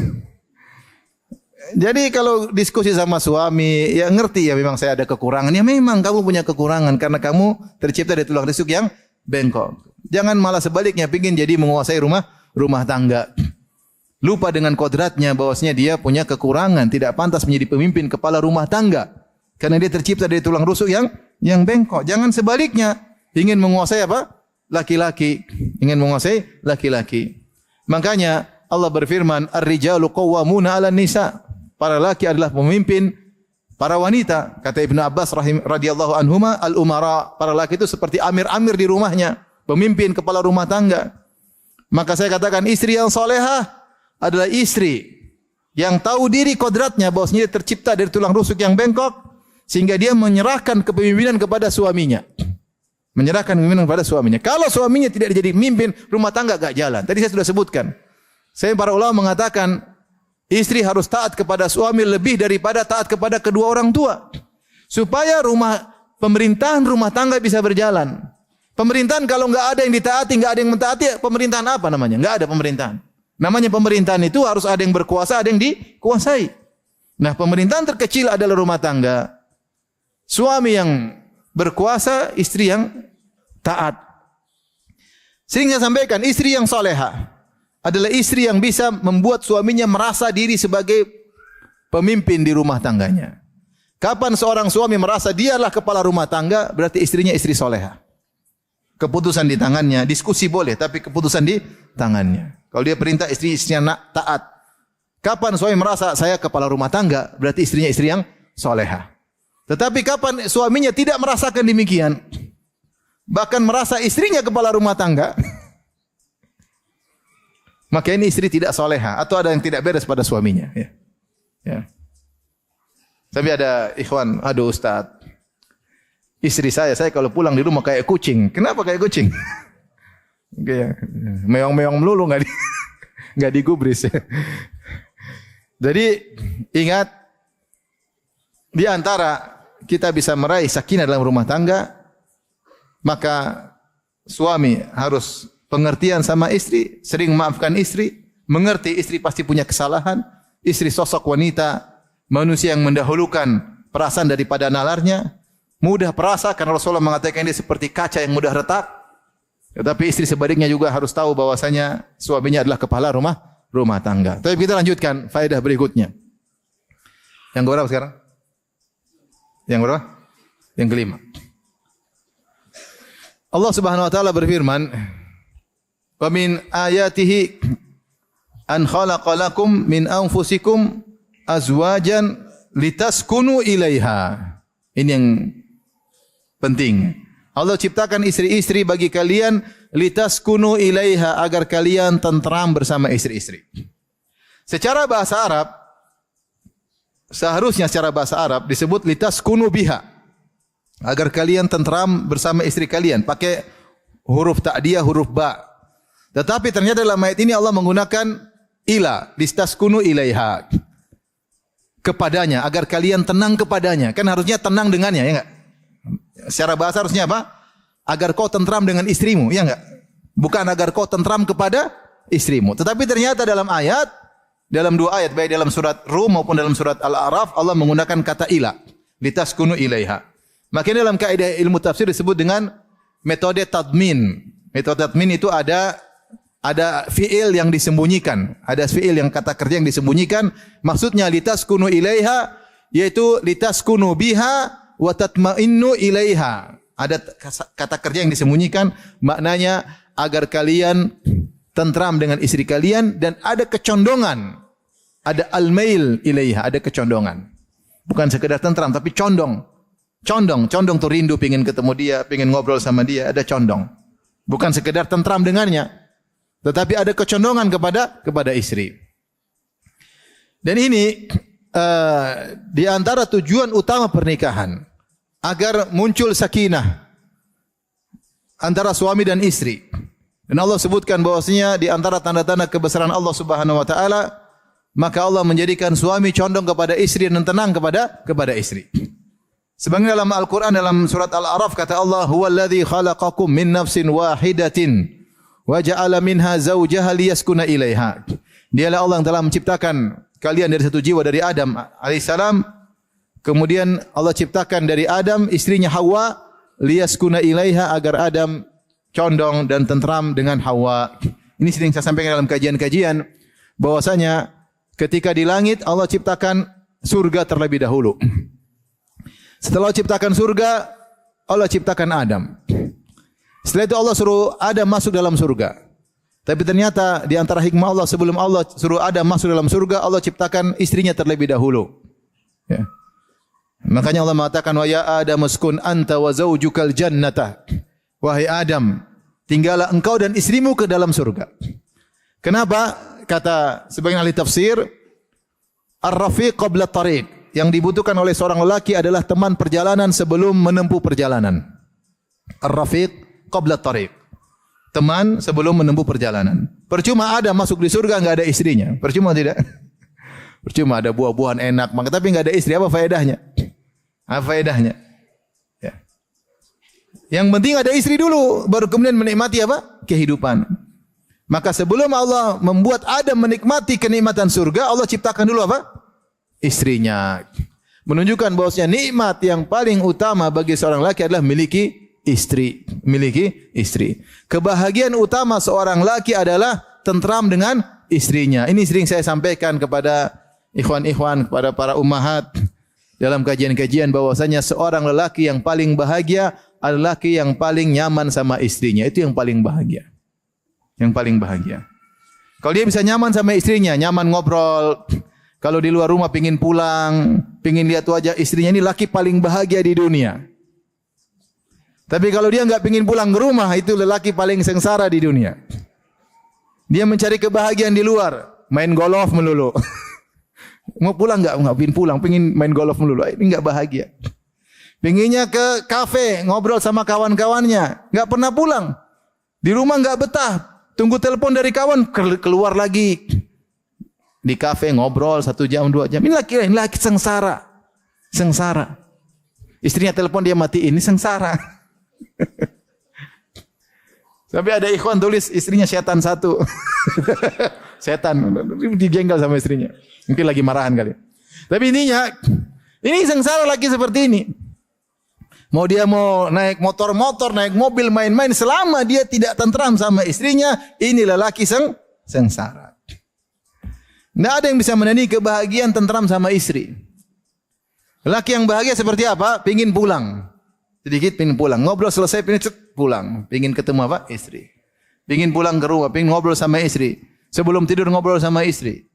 S1: Jadi kalau diskusi sama suami, ya ngerti ya memang saya ada kekurangan. Ya memang kamu punya kekurangan karena kamu tercipta dari tulang rusuk yang bengkok. Jangan malah sebaliknya pingin jadi menguasai rumah tangga. Lupa dengan kodratnya bahwasanya dia punya kekurangan, tidak pantas menjadi pemimpin kepala rumah tangga karena dia tercipta dari tulang rusuk yang bengkok. Jangan sebaliknya, ingin menguasai apa? Laki-laki, ingin menguasai laki-laki. Makanya Allah berfirman, "Ar-rijalu qawwamuna 'alan nisa." Para laki adalah pemimpin para wanita. Kata Ibnu Abbas radhiyallahu anhuma, al-umara, para laki itu seperti amir-amir di rumahnya, pemimpin kepala rumah tangga. Maka saya katakan istri yang salehah adalah istri yang tahu diri kodratnya bahwasanya dia tercipta dari tulang rusuk yang bengkok sehingga dia menyerahkan kepemimpinan kepada suaminya. Menyerahkan kepemimpinan kepada suaminya. Kalau suaminya tidak jadi pemimpin, rumah tangga enggak jalan. Tadi saya sudah sebutkan. Para ulama mengatakan istri harus taat kepada suami lebih daripada taat kepada kedua orang tua. Supaya pemerintahan rumah tangga bisa berjalan. Pemerintahan kalau enggak ada yang ditaati, enggak ada yang mentaati, pemerintahan apa namanya? Enggak ada pemerintahan. Namanya pemerintahan itu harus ada yang berkuasa, ada yang dikuasai. Nah, pemerintahan terkecil adalah rumah tangga. Suami yang berkuasa, istri yang taat. Sehingga saya sampaikan, istri yang salehah adalah istri yang bisa membuat suaminya merasa diri sebagai pemimpin di rumah tangganya. Kapan seorang suami merasa dialah kepala rumah tangga, berarti istrinya istri salehah. Keputusan di tangannya, diskusi boleh, tapi keputusan di tangannya. Kalau dia perintah istrinya taat. Kapan suami merasa saya kepala rumah tangga, berarti istrinya istri yang salehah. Tetapi kapan suaminya tidak merasakan demikian, bahkan merasa istrinya kepala rumah tangga, maka ini istri tidak salehah atau ada yang tidak beres pada suaminya. Ya. Tapi ada ikhwan, aduh Ustaz, istri saya kalau pulang di rumah kayak kucing. Kenapa kayak kucing? Meong-meong melulu, nggak digubris. Jadi ingat, di antara kita bisa meraih sakinah dalam rumah tangga, maka suami harus pengertian sama istri, sering memaafkan istri, mengerti istri pasti punya kesalahan, istri sosok wanita, manusia yang mendahulukan perasaan daripada nalarnya, mudah perasa karena Rasulullah mengatakan dia seperti kaca yang mudah retak. Tetapi istri sebaliknya juga harus tahu bahwasanya suaminya adalah kepala rumah tangga. Tapi kita lanjutkan faedah berikutnya. Yang berapa sekarang? Yang berapa? Yang kelima. Allah Subhanahu wa taala berfirman, "Wa min ayatihi an khalaqa lakum min anfusikum azwajan litaskunu ilaiha." Ini yang penting. Allah ciptakan istri-istri bagi kalian litaskunu ilaiha, agar kalian tentram bersama istri-istri. Secara bahasa Arab, seharusnya secara bahasa Arab disebut litaskunu biha, agar kalian tentram bersama istri kalian, pakai huruf ta'diyah, huruf ba. Tetapi ternyata dalam ayat ini Allah menggunakan ila, litaskunu ilaiha, kepadanya, agar kalian tenang kepadanya. Kan harusnya tenang dengannya, ya enggak? Secara bahasa harusnya apa? Agar kau tentram dengan istrimu, ya enggak? Bukan agar kau tentram kepada istrimu. Tetapi ternyata dalam ayat, dalam dua ayat, baik dalam surat Rum maupun dalam surat Al-A'raf, Allah menggunakan kata ila, litaskunu ilaiha. Makanya dalam kaidah ilmu tafsir disebut dengan metode tadmin. Metode tadmin itu ada fiil yang disembunyikan, ada fiil yang kata kerja yang disembunyikan. Maksudnya litaskunu ilaiha, yaitu litaskunu biha wa tatma'innu ilaiha. Ada kata kerja yang disembunyikan, maknanya agar kalian tentram dengan istri kalian dan ada kecondongan. Ada al-mail ilaiha, ada kecondongan. Bukan sekedar tentram tapi condong. Condong tuh rindu, pengin ketemu dia, pengin ngobrol sama dia, ada condong. Bukan sekedar tentram dengannya, tetapi ada kecondongan kepada istri. Dan ini di antara tujuan utama pernikahan, agar muncul sakinah antara suami dan istri. Dan Allah sebutkan bahwasanya di antara tanda-tanda kebesaran Allah Subhanahu wa taala maka Allah menjadikan suami condong kepada istri dan tenang kepada istri. Sebagaimana dalam Al-Quran dalam surat Al-A'raf kata Allah, "Huwallazi khalaqakum min nafsin wahidatin wa ja'ala minha zawjaha liyaskuna ilaiha." Dialah Allah yang telah menciptakan kalian dari satu jiwa dari Adam alaihissalam. Kemudian Allah ciptakan dari Adam istrinya Hawa liyaskuna ilaiha agar Adam condong dan tentram dengan Hawa. Ini sering saya sampaikan dalam kajian-kajian bahwasanya ketika di langit Allah ciptakan surga terlebih dahulu. Setelah ciptakan surga, Allah ciptakan Adam. Setelah itu Allah suruh Adam masuk dalam surga. Tapi ternyata di antara hikmah Allah sebelum Allah suruh Adam masuk dalam surga, Allah ciptakan istrinya terlebih dahulu. Ya. Makanya Allah mengatakan, "Wa ya Adam uskun anta wa zaujukal jannata." Wahai Adam, tinggallah engkau dan istrimu ke dalam surga. Kenapa? Kata sebagian ahli tafsir, ar-rafiq qabla tariq. Yang dibutuhkan oleh seorang lelaki adalah teman perjalanan sebelum menempuh perjalanan. Ar-rafiq qabla tariq. Teman sebelum menempuh perjalanan. Percuma Adam masuk di surga enggak ada istrinya. Percuma tidak? Percuma ada buah-buahan enak, maka tapi enggak ada istri, apa faedahnya? Apa faedahnya? Ya. Yang penting ada istri dulu, baru kemudian menikmati apa? Kehidupan. Maka sebelum Allah membuat Adam menikmati kenikmatan surga, Allah ciptakan dulu apa? Istrinya. Menunjukkan bahwasanya nikmat yang paling utama bagi seorang laki adalah miliki istri. Miliki istri. Kebahagiaan utama seorang laki adalah tentram dengan istrinya. Ini sering saya sampaikan kepada ikhwan-ikhwan, kepada para ummahat dalam kajian-kajian bahwasanya seorang lelaki yang paling bahagia adalah lelaki yang paling nyaman sama istrinya. Itu yang paling bahagia. Yang paling bahagia. Kalau dia bisa nyaman sama istrinya, nyaman ngobrol. Kalau di luar rumah pingin pulang, pingin lihat wajah istrinya, ini laki paling bahagia di dunia. Tapi kalau dia enggak pingin pulang ke rumah, itu lelaki paling sengsara di dunia. Dia mencari kebahagiaan di luar, main golf melulu. Mau pulang enggak pingin pulang, pingin main golf melulu. Ini enggak bahagia. Pinginnya ke kafe, ngobrol sama kawan-kawannya, enggak pernah pulang. Di rumah enggak betah, tunggu telepon dari kawan, keluar lagi. Di kafe ngobrol 1 jam 2 jam. Ini laki sengsara. Sengsara. Istrinya telepon dia matiin, ini sengsara. Sampai ada ikhwan tulis istrinya setan 1. Setan. Dijengkel sama istrinya. Mungkin lagi marahan kali. Tapi intinya ini sengsara laki seperti ini. Mau dia mau naik motor-motor, naik mobil, main-main, selama dia tidak tentram sama istrinya, ini lelaki sengsara. Tidak ada yang bisa menandingi kebahagiaan tentram sama istri. Laki yang bahagia seperti apa? Pingin pulang. Sedikit pingin pulang. Ngobrol selesai, pingin pulang. Pingin ketemu apa? Istri. Pingin pulang ke rumah, pingin ngobrol sama istri. Sebelum tidur ngobrol sama istri.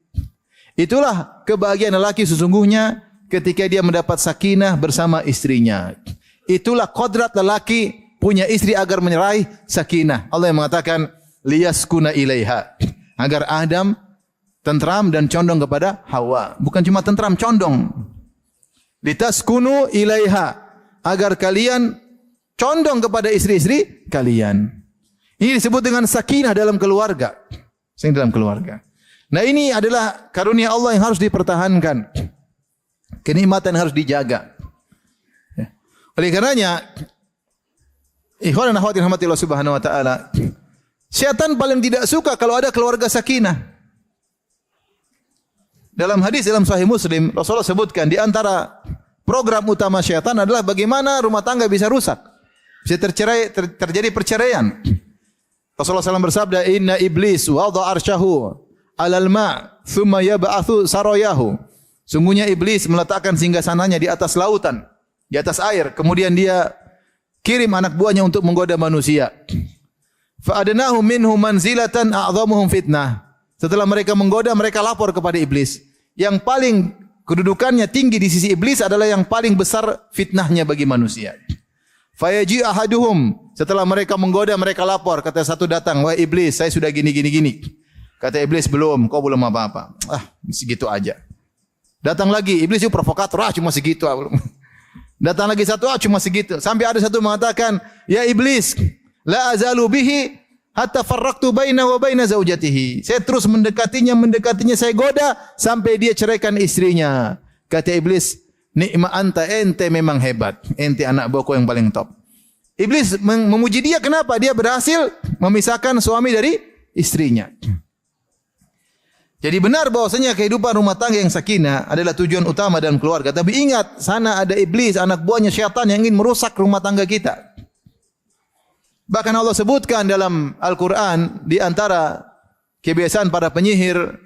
S1: Itulah kebahagiaan lelaki sesungguhnya ketika dia mendapat sakinah bersama istrinya. Itulah kodrat lelaki punya istri agar menyerahi sakinah. Allah yang mengatakan, liyaskuna ilaiha. Agar Adam tentram dan condong kepada Hawa. Bukan cuma tentram, condong. Litaskunu ilaiha. Agar kalian condong kepada istri-istri kalian. Ini disebut dengan sakinah dalam keluarga. Dalam keluarga. Nah ini adalah karunia Allah yang harus dipertahankan. Kenikmatan yang harus dijaga. Oleh karenanya, ikhwan dan akhwat yang dirahmati Allah Subhanahu wa taala, syaitan paling tidak suka kalau ada keluarga sakinah. Dalam hadis dalam Sahih Muslim, Rasulullah sebutkan di antara program utama syaitan adalah bagaimana rumah tangga bisa rusak. Bisa terjadi perceraian. Rasulullah SAW bersabda, "Inna iblis wada'a arsyahu 'alal ma', thumma yab'atsu sarayahu." Sungguhnya iblis meletakkan singgasananya di atas lautan, di atas air, kemudian dia kirim anak buahnya untuk menggoda manusia. Fa adnahu minhum manzilatan a'dhamuhum fitnah. Setelah mereka menggoda, mereka lapor kepada iblis. Yang paling kedudukannya tinggi di sisi iblis adalah yang paling besar fitnahnya bagi manusia. Fayaji ahaduhum. Setelah mereka menggoda, mereka lapor. Kata satu datang, wahai iblis, saya sudah gini. Kata iblis, belum, kau belum apa-apa. Segitu aja. Datang lagi, iblis itu provokator, cuma segitu. Datang lagi satu, cuma segitu. Sampai ada satu mengatakan, ya iblis, la azalu bihi hatta farraqtu baina wa baina zaujatihi. Saya terus mendekatinya, saya goda sampai dia ceraikan istrinya. Kata iblis, "Ni'ma anta, ente memang hebat. Ente anak boko yang paling top." Iblis memuji dia, kenapa? Dia berhasil memisahkan suami dari istrinya. Jadi benar bahwasanya kehidupan rumah tangga yang sakinah adalah tujuan utama dalam keluarga. Tapi ingat, sana ada iblis, anak buahnya syaitan yang ingin merusak rumah tangga kita. Bahkan Allah sebutkan dalam Al-Quran, di antara kebiasaan para penyihir,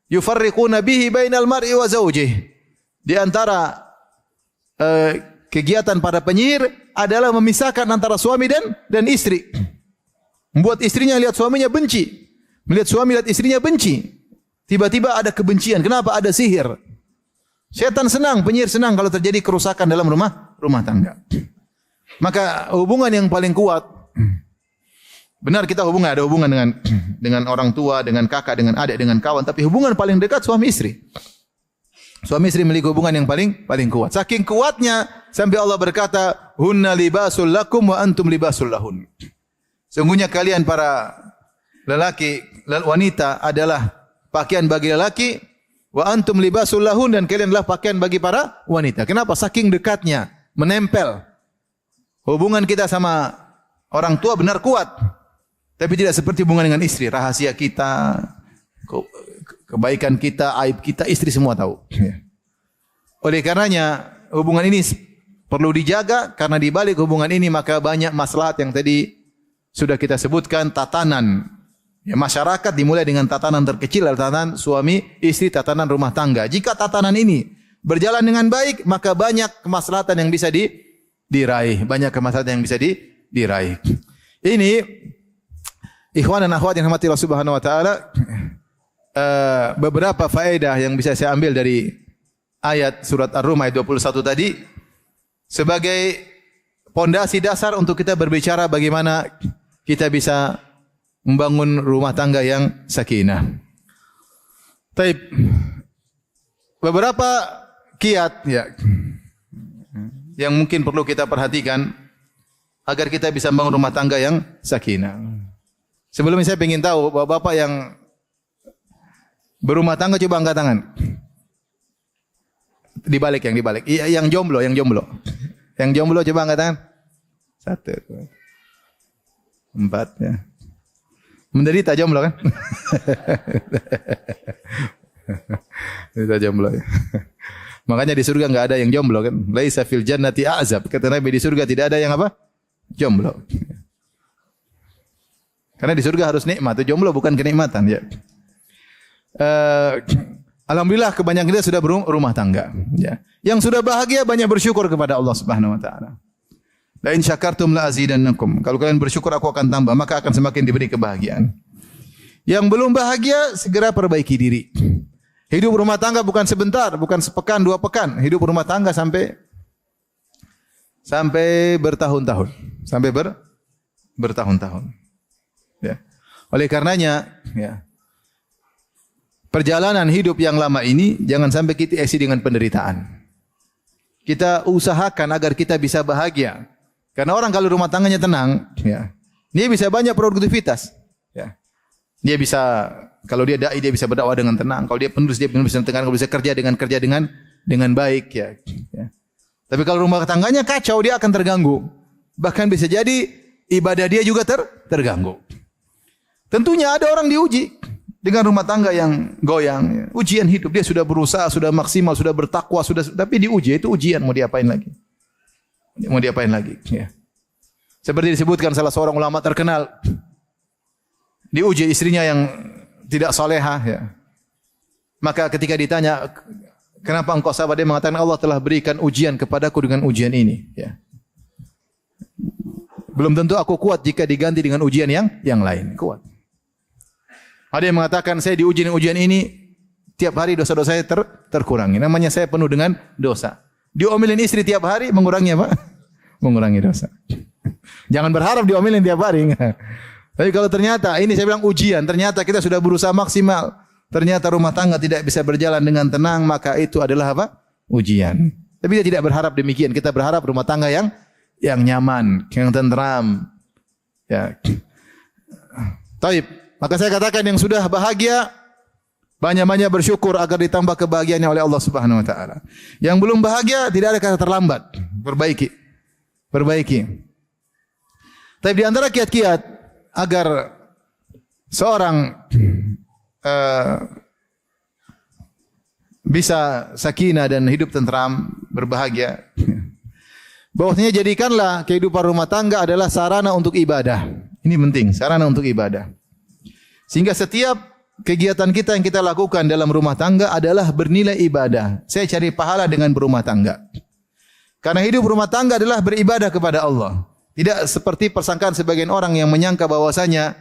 S1: yufarriquna bihi bainal mar'i wa zawjih. Di antara kegiatan para penyihir adalah memisahkan antara suami dan istri. Membuat istrinya lihat suaminya benci. Melihat suami lihat istrinya benci. Tiba-tiba ada kebencian. Kenapa? Ada sihir. Setan senang, penyihir senang kalau terjadi kerusakan dalam rumah tangga. Maka hubungan yang paling kuat, benar kita ada hubungan dengan orang tua, dengan kakak, dengan adik, dengan kawan, tapi hubungan paling dekat suami istri. Suami istri memiliki hubungan yang paling kuat. Saking kuatnya sampai Allah berkata, "Hunna libasul lakum wa antum libasul lahun." Sungguhnya kalian para lelaki, wanita adalah pakaian bagi lelaki, wa antum libasul lahun, dan kalian adalah pakaian bagi para wanita. Kenapa? Saking dekatnya, menempel. Hubungan kita sama orang tua benar kuat, tapi tidak seperti hubungan dengan istri. Rahasia kita, kebaikan kita, aib kita, istri semua tahu. Oleh karenanya hubungan ini perlu dijaga, karena di balik hubungan ini maka banyak maslahat yang tadi sudah kita sebutkan. Tatanan ya, masyarakat dimulai dengan tatanan terkecil, tatanan suami istri, tatanan rumah tangga. Jika tatanan ini berjalan dengan baik, maka banyak kemaslahatan yang bisa diraih. Banyak kemaslahatan yang bisa diraih. Ini ikhwan dan akhwat yang dirahmati Allah Subhanahu wa taala, beberapa faedah yang bisa saya ambil dari ayat surat Ar-Rum ayat 21 tadi sebagai pondasi dasar untuk kita berbicara bagaimana kita bisa membangun rumah tangga yang sakinah. Taib. Beberapa kiat ya yang mungkin perlu kita perhatikan agar kita bisa membangun rumah tangga yang sakinah. Sebelumnya saya ingin tahu bapak-bapak yang berumah tangga, coba angkat tangan. Dibalik. Yang jomblo. Yang jomblo coba angkat tangan. 1, 4 ya. Menderita jomblo kan? Menderita jomblo. Makanya di surga enggak ada yang jomblo kan? Laisa fil jannati a'zab. Kata Nabi, di surga tidak ada yang apa? Jomblo. Karena di surga harus nikmat. Jomblo bukan kenikmatan ya. Alhamdulillah kebanyakan kita sudah berumah tangga ya. Yang sudah bahagia banyak bersyukur kepada Allah Subhanahu wa taala. La in syakartum la azidannakum. Kalau kalian bersyukur aku akan tambah, maka akan semakin diberi kebahagiaan. Yang belum bahagia segera perbaiki diri. Hidup rumah tangga bukan sebentar, bukan sepekan, 2 pekan. Hidup rumah tangga sampai bertahun-tahun, bertahun-tahun. Ya. Oleh karenanya, ya, perjalanan hidup yang lama ini jangan sampai kita isi dengan penderitaan. Kita usahakan agar kita bisa bahagia. Karena orang kalau rumah tangganya tenang, ya, dia bisa banyak produktivitas. Ya. Dia bisa, kalau dia dai dia bisa berdakwah dengan tenang. Kalau dia penulis dia penulis dengan tenang. Kalau bisa kerja dengan baik. Ya. Ya. Tapi kalau rumah tangganya kacau, dia akan terganggu. Bahkan bisa jadi ibadah dia juga terganggu. Tentunya ada orang diuji dengan rumah tangga yang goyang. Ya. Ujian hidup, dia sudah berusaha, sudah maksimal, sudah bertakwa, tapi diuji, itu ujian, mau diapain lagi? Ya. Seperti disebutkan salah seorang ulama terkenal, diuji istrinya yang tidak salehah. Ya. Maka ketika ditanya, kenapa engkau sabar? Dia mengatakan, Allah telah berikan ujian kepadaku dengan ujian ini. Ya. Belum tentu aku kuat jika diganti dengan ujian yang lain. Kuat. Ada yang mengatakan, saya diuji dengan ujian ini, tiap hari dosa-dosa saya terkurangi. Namanya saya penuh dengan dosa. Diomelin istri tiap hari, mengurangi apa? Mengurangi dosa. Jangan berharap diomelin tiap hari. Tapi kalau ternyata, ini saya bilang ujian, ternyata kita sudah berusaha maksimal, ternyata rumah tangga tidak bisa berjalan dengan tenang, maka itu adalah apa? Ujian. Tapi kita tidak berharap demikian. Kita berharap rumah tangga yang nyaman, yang tenteram. Ya. Taib. Maka saya katakan yang sudah bahagia banyak-banyak bersyukur agar ditambah kebahagiaannya oleh Allah Subhanahu wa taala. Yang belum bahagia tidak ada kata terlambat. Perbaiki. Perbaiki. Tapi di antara kiat-kiat agar seorang bisa sakinah dan hidup tentram, berbahagia, bahwasanya jadikanlah kehidupan rumah tangga adalah sarana untuk ibadah. Ini penting, sarana untuk ibadah. Sehingga setiap kegiatan kita yang kita lakukan dalam rumah tangga adalah bernilai ibadah. Saya cari pahala dengan berumah tangga. Karena hidup rumah tangga adalah beribadah kepada Allah. Tidak seperti persangkaan sebagian orang yang menyangka bahwasanya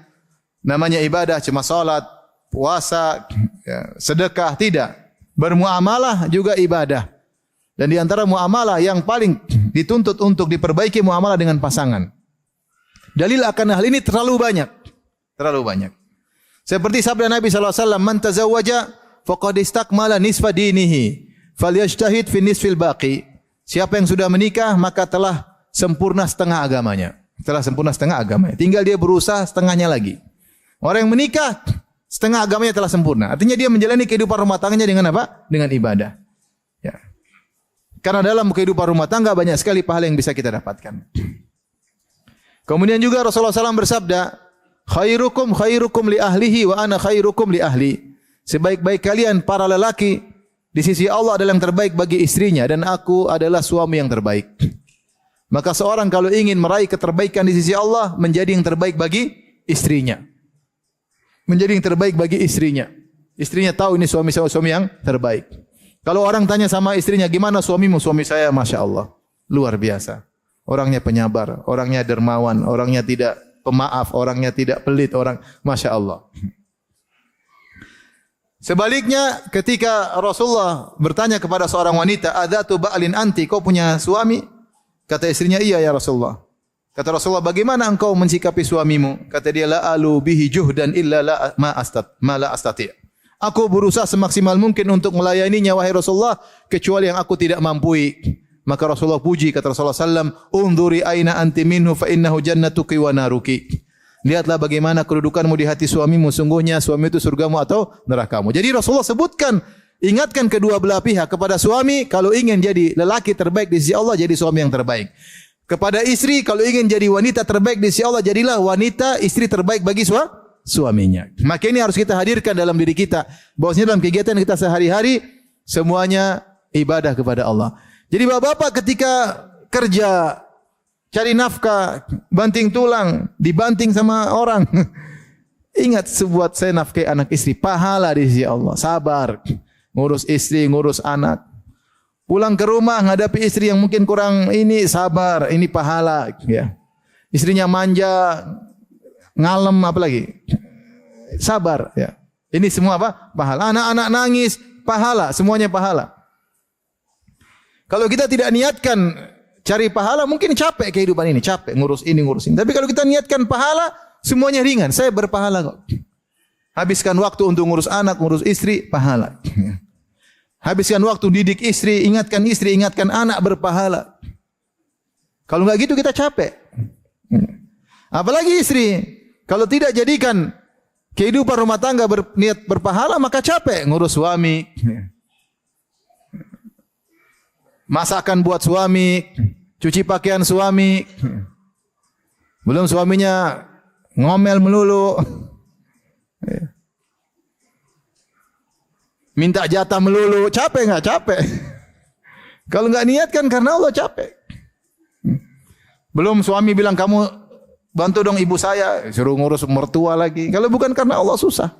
S1: namanya ibadah cuma salat, puasa, sedekah. Tidak. Bermuamalah juga ibadah. Dan di antara muamalah yang paling dituntut untuk diperbaiki muamalah dengan pasangan. Dalil akan hal ini terlalu banyak. Terlalu banyak. Seperti sabda Nabi SAW, "Man tazawwaja faqad istakmala nisfa dinihi, falyajtahid fi nisfil baqi." Siapa yang sudah menikah maka telah sempurna setengah agamanya. Telah sempurna setengah agamanya. Tinggal dia berusaha setengahnya lagi. Orang yang menikah setengah agamanya telah sempurna. Artinya dia menjalani kehidupan rumah tangganya dengan apa? Dengan ibadah. Ya. Karena dalam kehidupan rumah tangga banyak sekali pahala yang bisa kita dapatkan. Kemudian juga Rasulullah SAW bersabda, "Khairukum khairukum li ahlihi wa ana khairukum li ahli." Sebaik-baik kalian para lelaki di sisi Allah adalah yang terbaik bagi istrinya dan aku adalah suami yang terbaik. Maka seorang kalau ingin meraih keterbaikkan di sisi Allah menjadi yang terbaik bagi istrinya. Menjadi yang terbaik bagi istrinya. Istrinya tahu ini suami yang terbaik. Kalau orang tanya sama istrinya, "Gimana suamimu?" "Suami saya Masya Allah, luar biasa. Orangnya penyabar, orangnya dermawan, orangnya tidak pemaaf, orangnya tidak pelit, Masya Allah." Sebaliknya ketika Rasulullah bertanya kepada seorang wanita, "Adzatu ba'lin anti?" "Kau punya suami?" Kata istrinya, "Iya ya Rasulullah." Kata Rasulullah, "Bagaimana engkau mensikapi suamimu?" Kata dia, "La alu bihi juhdan illa ma la astati'." Aku berusaha semaksimal mungkin untuk melayaninya wahai Rasulullah kecuali yang aku tidak mampu. Maka Rasulullah puji, kata Rasulullah sallam, "Unzuri aina anti minhu fa innahu jannatuki wa naruki." Lihatlah bagaimana kedudukanmu di hati suamimu, sungguhnya suami itu surgamu atau nerakamu. Jadi Rasulullah sebutkan, ingatkan kedua belah pihak. Kepada suami, kalau ingin jadi lelaki terbaik di sisi Allah, jadi suami yang terbaik. Kepada istri, kalau ingin jadi wanita terbaik di sisi Allah, jadilah wanita istri terbaik bagi suaminya. Maka ini harus kita hadirkan dalam diri kita. Bahwasanya dalam kegiatan kita sehari-hari, semuanya ibadah kepada Allah. Jadi bapak-bapak ketika kerja, cari nafkah, banting tulang, dibanting sama orang. Ingat sebuat saya nafkahi anak istri, pahala di sisi Allah. Sabar, ngurus istri, ngurus anak. Pulang ke rumah menghadapi istri yang mungkin kurang ini, sabar, ini pahala. Ya. Istrinya manja, ngalem apalagi, sabar. Ya. Ini semua apa? Pahala. Anak-anak nangis, pahala, semuanya pahala. Kalau kita tidak niatkan cari pahala, mungkin capek kehidupan ini, capek ngurus ini, ngurus ini. Tapi kalau kita niatkan pahala, semuanya ringan. Saya berpahala kok. Habiskan waktu untuk ngurus anak, ngurus istri, pahala. Habiskan waktu didik istri, ingatkan anak, berpahala. Kalau enggak gitu kita capek. Apalagi istri, kalau tidak jadikan kehidupan rumah tangga berniat berpahala, maka capek ngurus suami. Masakan buat suami, cuci pakaian suami. Belum suaminya ngomel melulu. Minta jatah melulu, capek enggak? Capek. Kalau enggak niatkan karena Allah capek. Belum suami bilang, "Kamu bantu dong ibu saya," suruh ngurus mertua lagi. Kalau bukan karena Allah susah.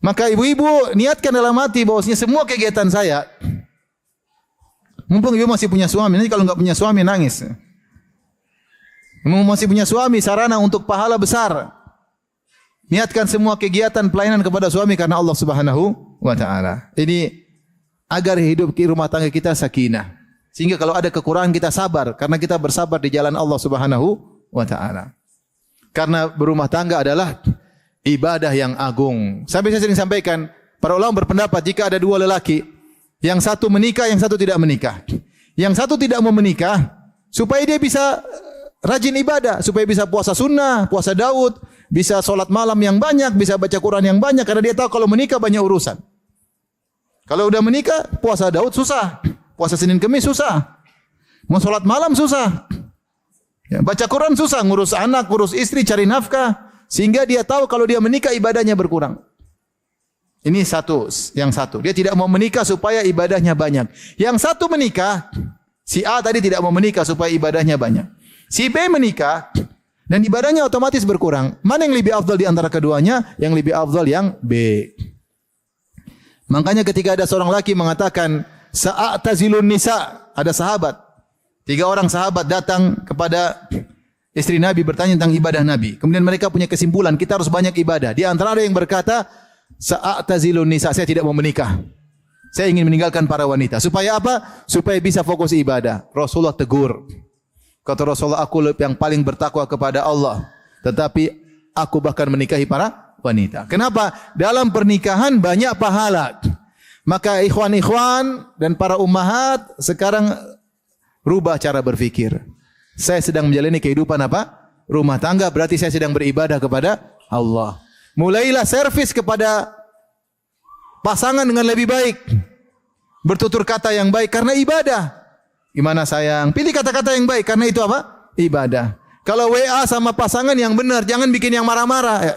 S1: Maka ibu-ibu niatkan dalam hati bahwasanya semua kegiatan saya, mumpung ibu masih punya suami, nanti kalau enggak punya suami nangis. Mumpung masih punya suami, sarana untuk pahala besar. Niatkan semua kegiatan pelayanan kepada suami karena Allah Subhanahu wa taala. Ini agar hidup di rumah tangga kita sakinah. Sehingga kalau ada kekurangan kita sabar karena kita bersabar di jalan Allah Subhanahu wa taala. Karena berumah tangga adalah ibadah yang agung. Sampai saya sering sampaikan, para ulama berpendapat jika ada dua lelaki, yang satu menikah, yang satu tidak menikah. Yang satu tidak mau menikah supaya dia bisa rajin ibadah, supaya bisa puasa sunnah, puasa Daud. bisa sholat malam yang banyak, bisa baca Quran yang banyak, karena dia tahu kalau menikah banyak urusan. Kalau udah menikah, puasa Daud susah, puasa Senin Kemis susah, mau sholat malam susah, ya, baca Quran susah, ngurus anak, ngurus istri, cari nafkah, sehingga dia tahu kalau dia menikah ibadahnya berkurang. Ini yang satu. Dia tidak mau menikah supaya ibadahnya banyak. Yang satu menikah, si A tadi tidak mau menikah supaya ibadahnya banyak. Si B menikah dan ibadahnya otomatis berkurang. Mana yang lebih afdal di antara keduanya? Yang lebih afdal yang B. Makanya ketika ada seorang laki mengatakan, "Sa'atazilun nisa", ada sahabat. 3 orang sahabat datang kepada istri Nabi bertanya tentang ibadah Nabi. Kemudian mereka punya kesimpulan, kita harus banyak ibadah. Di antara ada yang berkata, "Sa'atazilun nisa", saya tidak mau menikah. Saya ingin meninggalkan para wanita. Supaya apa? Supaya bisa fokus ibadah. Rasulullah tegur. Kata Rasulullah, aku yang paling bertakwa kepada Allah. Tetapi aku bahkan menikahi para wanita. Kenapa? Dalam pernikahan banyak pahala. Maka ikhwan-ikhwan dan para ummahat sekarang rubah cara berfikir. Saya sedang menjalani kehidupan apa? Rumah tangga, berarti saya sedang beribadah kepada Allah. Mulailah servis kepada pasangan dengan lebih baik. Bertutur kata yang baik karena ibadah. Gimana sayang? Pilih kata-kata yang baik karena itu apa? Ibadah. Kalau WA sama pasangan yang benar, jangan bikin yang marah-marah. Ya.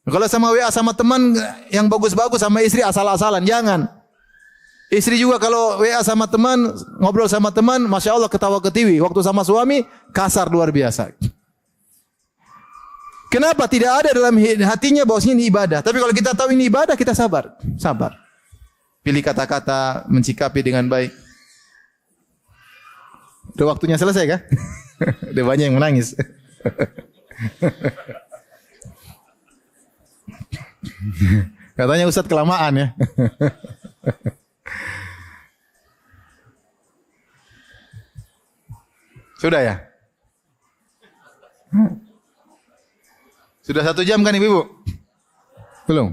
S1: Kalau sama WA sama teman yang bagus-bagus, sama istri asal-asalan, jangan. Istri juga kalau WA sama teman, ngobrol sama teman, Masya Allah ketawa ketiwi. Waktu sama suami, kasar luar biasa. Kenapa? Tidak ada dalam hatinya bahwasanya ini ibadah. Tapi kalau kita tahu ini ibadah, kita sabar. Sabar. Pilih kata-kata, mencikapi dengan baik. Udah waktunya selesai kah? Udah banyak yang menangis. Katanya Ustadz kelamaan ya. Sudah ya? Sudah 1 jam kan ibu-ibu? Belum?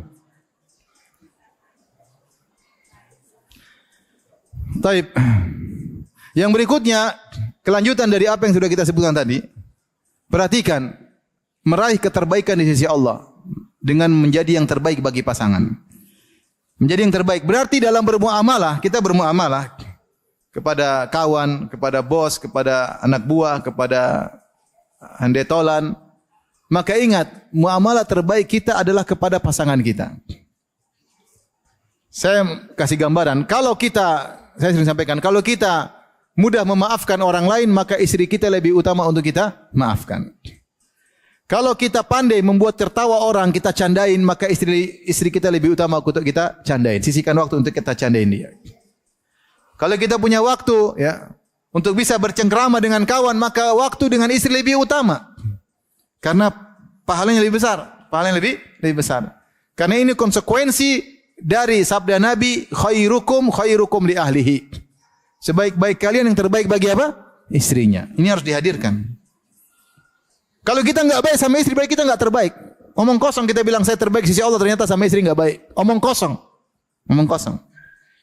S1: Taib. Yang berikutnya, kelanjutan dari apa yang sudah kita sebutkan tadi. Perhatikan, meraih keterbaik di sisi Allah dengan menjadi yang terbaik bagi pasangan. Menjadi yang terbaik. Berarti dalam bermuamalah, kita bermuamalah kepada kawan, kepada bos, kepada anak buah, kepada handetolan. Maka ingat, muamalah terbaik kita adalah kepada pasangan kita. Saya kasih gambaran, saya sering sampaikan, kalau kita mudah memaafkan orang lain, maka istri kita lebih utama untuk kita maafkan. Kalau kita pandai membuat tertawa orang, kita candain, maka istri kita lebih utama untuk kita candain. Sisihkan waktu untuk kita candain dia. Kalau kita punya waktu ya untuk bisa bercengkrama dengan kawan, maka waktu dengan istri lebih utama. Karena pahalanya lebih besar, lebih besar. Karena ini konsekuensi dari sabda Nabi, khairukum li ahlihi. Sebaik-baik kalian yang terbaik bagi apa? Istrinya. Ini harus dihadirkan. Kalau kita enggak baik sama istri, baik kita enggak terbaik. Omong kosong kita bilang saya terbaik sisi Allah, ternyata sama istri enggak baik. Omong kosong.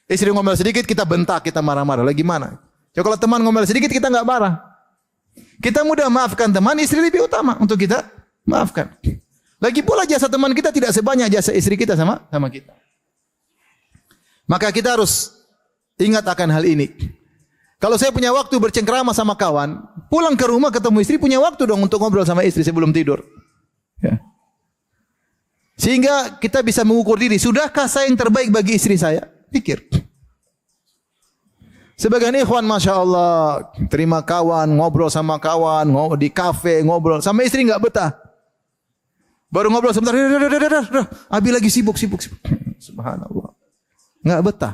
S1: Istri ngomel sedikit kita bentak, kita marah-marah. Lagi mana? Coba kalau teman ngomel sedikit kita enggak marah. Kita mudah maafkan teman, istri lebih utama untuk kita maafkan. Lagi pula jasa teman kita tidak sebanyak jasa istri kita sama kita. Maka kita harus ingat akan hal ini. Kalau saya punya waktu bercengkrama sama kawan, pulang ke rumah ketemu istri, punya waktu dong untuk ngobrol sama istri sebelum tidur. Ya. Sehingga kita bisa mengukur diri, sudahkah saya yang terbaik bagi istri saya? Pikir. Sebagian ikhwan Masya Allah, terima kawan, ngobrol sama kawan, di kafe, ngobrol. Sama istri enggak betah. Baru ngobrol sebentar, Abi lagi sibuk. Subhanallah. Enggak betah.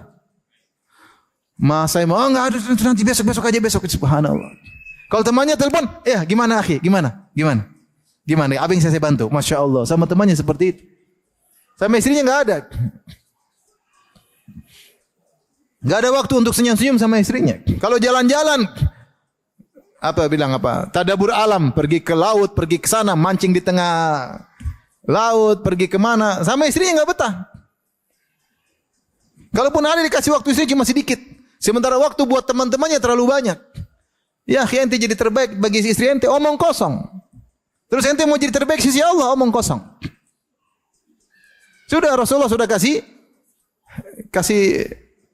S1: Mas saya mau enggak ada nanti besok aja. Subhanallah. Kalau temannya telepon, gimana akhi? Gimana? Abang saya bantu. Masya Allah. Sama temannya seperti itu. Sama istrinya enggak ada. Enggak ada waktu untuk senyum-senyum sama istrinya. Kalau jalan-jalan, tadabur alam, pergi ke laut, pergi ke sana, mancing di tengah laut, pergi kemana, sama istrinya enggak betah. Kalaupun ada dikasih waktu istri cuma sedikit. Sementara waktu buat teman-temannya terlalu banyak. Ya, ente jadi terbaik bagi istri ente, omong kosong. Terus ente mau jadi terbaik sisi Allah, omong kosong. Sudah Rasulullah sudah kasih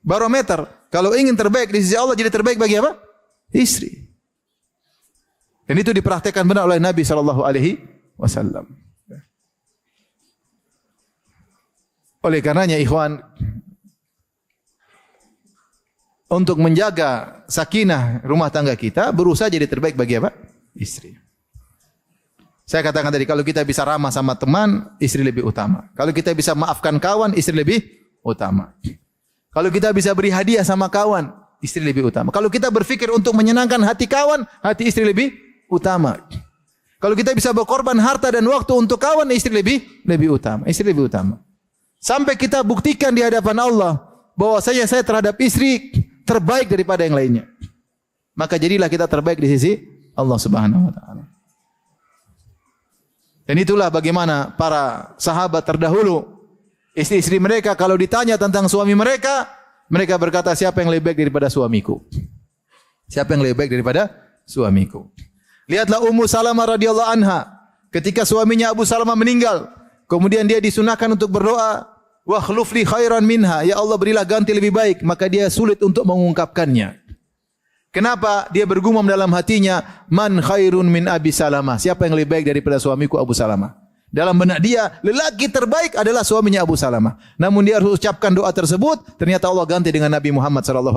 S1: barometer. Kalau ingin terbaik di sisi Allah, jadi terbaik bagi apa? Istri. Dan itu dipraktekkan benar oleh Nabi SAW. Oleh karenanya ikhwan, untuk menjaga sakinah rumah tangga kita, berusaha jadi terbaik bagi apa? Istri. Saya katakan tadi, kalau kita bisa ramah sama teman, istri lebih utama. Kalau kita bisa maafkan kawan, istri lebih utama. Kalau kita bisa beri hadiah sama kawan, istri lebih utama. Kalau kita berfikir untuk menyenangkan hati kawan, hati istri lebih utama. Kalau kita bisa berkorban harta dan waktu untuk kawan, istri lebih utama. Istri lebih utama. Sampai kita buktikan di hadapan Allah bahwasanya saya terhadap istri terbaik daripada yang lainnya. Maka jadilah kita terbaik di sisi Allah Subhanahu wa taala. Dan itulah bagaimana para sahabat terdahulu, istri-istri mereka kalau ditanya tentang suami mereka, mereka berkata, siapa yang lebih baik daripada suamiku? Siapa yang lebih baik daripada suamiku? Lihatlah Ummu Salamah radhiyallahu anha, ketika suaminya Abu Salamah meninggal, kemudian dia disunahkan untuk berdoa, wa khlufli khairan minha, ya Allah berilah ganti lebih baik, maka dia sulit untuk mengungkapkannya. Kenapa? Dia bergumam dalam hatinya, man khairun min Abi Salamah, siapa yang lebih baik daripada suamiku Abu Salamah? Dalam benak dia, lelaki terbaik adalah suaminya Abu Salamah. Namun dia harus ucapkan doa tersebut, ternyata Allah ganti dengan Nabi Muhammad SAW.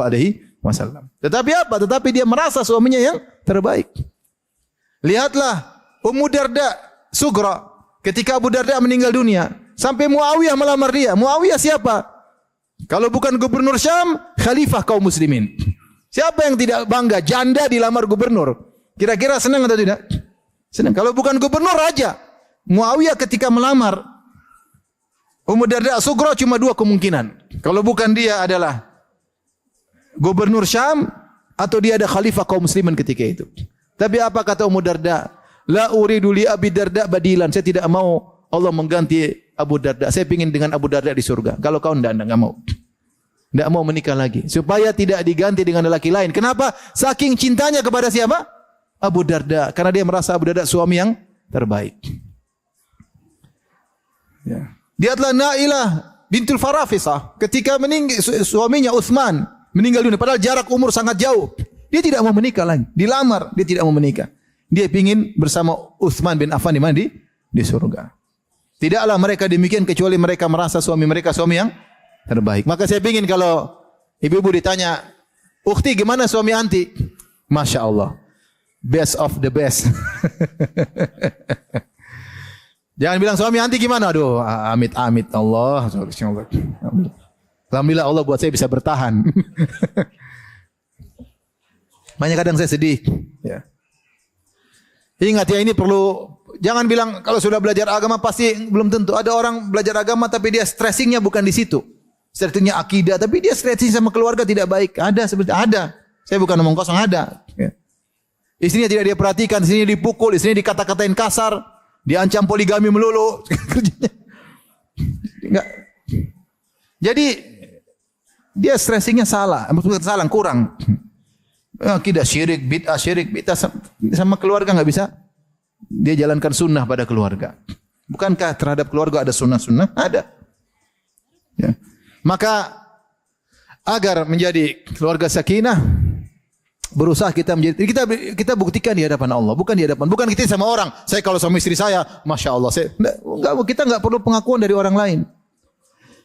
S1: Tetapi apa? Tetapi dia merasa suaminya yang terbaik. Lihatlah Ummu Darda Sugra, ketika Abu Darda meninggal dunia, sampai Muawiyah melamar dia. Muawiyah siapa? Kalau bukan gubernur Syam, khalifah kaum muslimin. Siapa yang tidak bangga janda dilamar gubernur? Kira-kira senang atau tidak? Senang. Kalau bukan gubernur, raja. Muawiyah ketika melamar Ummu Darda Sugra cuma dua kemungkinan. Kalau bukan dia adalah gubernur Syam, atau dia ada khalifah kaum muslimin ketika itu. Tapi apa kata Ummu Darda? La uridu li Abi Darda badilan. Saya tidak mau Allah mengganti Abu Darda. Saya ingin dengan Abu Darda di surga. Kalau kau enggak mau. Enggak mau menikah lagi. Supaya tidak diganti dengan lelaki lain. Kenapa? Saking cintanya kepada siapa? Abu Darda. Karena dia merasa Abu Darda suami yang terbaik. Ya. Lihatlah Nailah bintul Farafisah. Ketika suaminya Utsman meninggal dunia. Padahal jarak umur sangat jauh. Dia tidak mau menikah lagi. Dilamar. Dia tidak mau menikah. Dia ingin bersama Utsman bin Affan di mana? Di surga. Tidaklah mereka demikian kecuali mereka merasa suami mereka suami yang terbaik. Maka saya ingin kalau ibu-ibu ditanya, "Ukhti, gimana suami anti?" Masya Allah, best of the best. Jangan bilang suami anti gimana? Aduh, amit-amit Allah. Alhamdulillah Allah buat saya bisa bertahan. Makanya kadang saya sedih. Ya. Ingat ya, ini perlu. Jangan bilang kalau sudah belajar agama pasti belum tentu. Ada orang belajar agama tapi dia stressingnya bukan di situ. Stressingnya akidah, tapi dia stressing sama keluarga tidak baik. Ada seperti ada. Saya bukan ngomong kosong, ada. Ya. Istrinya tidak dia perhatikan, istrinya dipukul, istrinya dikata-katain kasar, diancam poligami melulu. Enggak. Jadi dia stressingnya salah, maksudnya salah, kurang. Akidah syirik, bid'ah sama keluarga enggak bisa. Dia jalankan sunnah pada keluarga. Bukankah terhadap keluarga ada sunnah-sunnah? Ada. Ya. Maka agar menjadi keluarga sakinah, berusaha kita menjadi kita buktikan di hadapan Allah, bukan di hadapan, bukan kita sama orang. Saya kalau sama istri saya, masya Allah, kita enggak perlu pengakuan dari orang lain.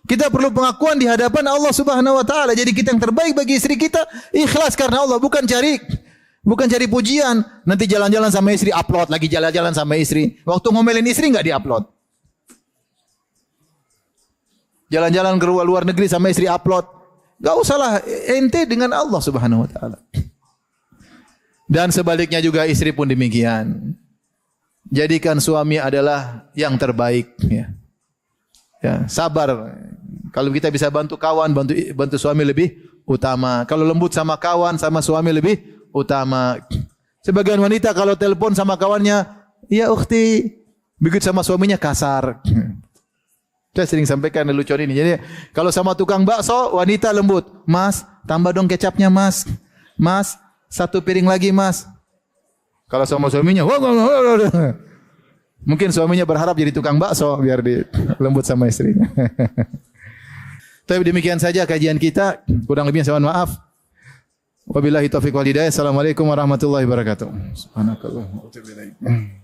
S1: Kita perlu pengakuan di hadapan Allah Subhanahu wa taala. Jadi kita yang terbaik bagi istri kita, ikhlas karena Allah, bukan cari pujian. Nanti jalan-jalan sama istri, upload lagi jalan-jalan sama istri. Waktu ngomelin istri enggak di-upload. Jalan-jalan ke luar negeri sama istri, upload. Enggak usahlah, ente dengan Allah Subhanahu wa taala. Dan sebaliknya juga istri pun demikian. Jadikan suami adalah yang terbaik, ya. Ya, sabar. Kalau kita bisa bantu kawan, bantu suami lebih utama. Kalau lembut sama kawan, sama suami lebih utama. Sebagian wanita kalau telepon sama kawannya, "Ya ukhti," begitu sama suaminya kasar. Saya sering sampaikan lelucon ini. Jadi kalau sama tukang bakso, wanita lembut, "Mas, tambah dong kecapnya, Mas. Mas, 1 piring lagi, Mas." Kalau sama suaminya, Mungkin suaminya berharap jadi tukang bakso biar di lembut sama istrinya. Tapi demikian saja kajian kita. Kurang lebihnya saya mohon maaf. Wabillahi taufiq wal hidayah. Assalamualaikum warahmatullahi wabarakatuh. Subhanakallah wa bihamdika.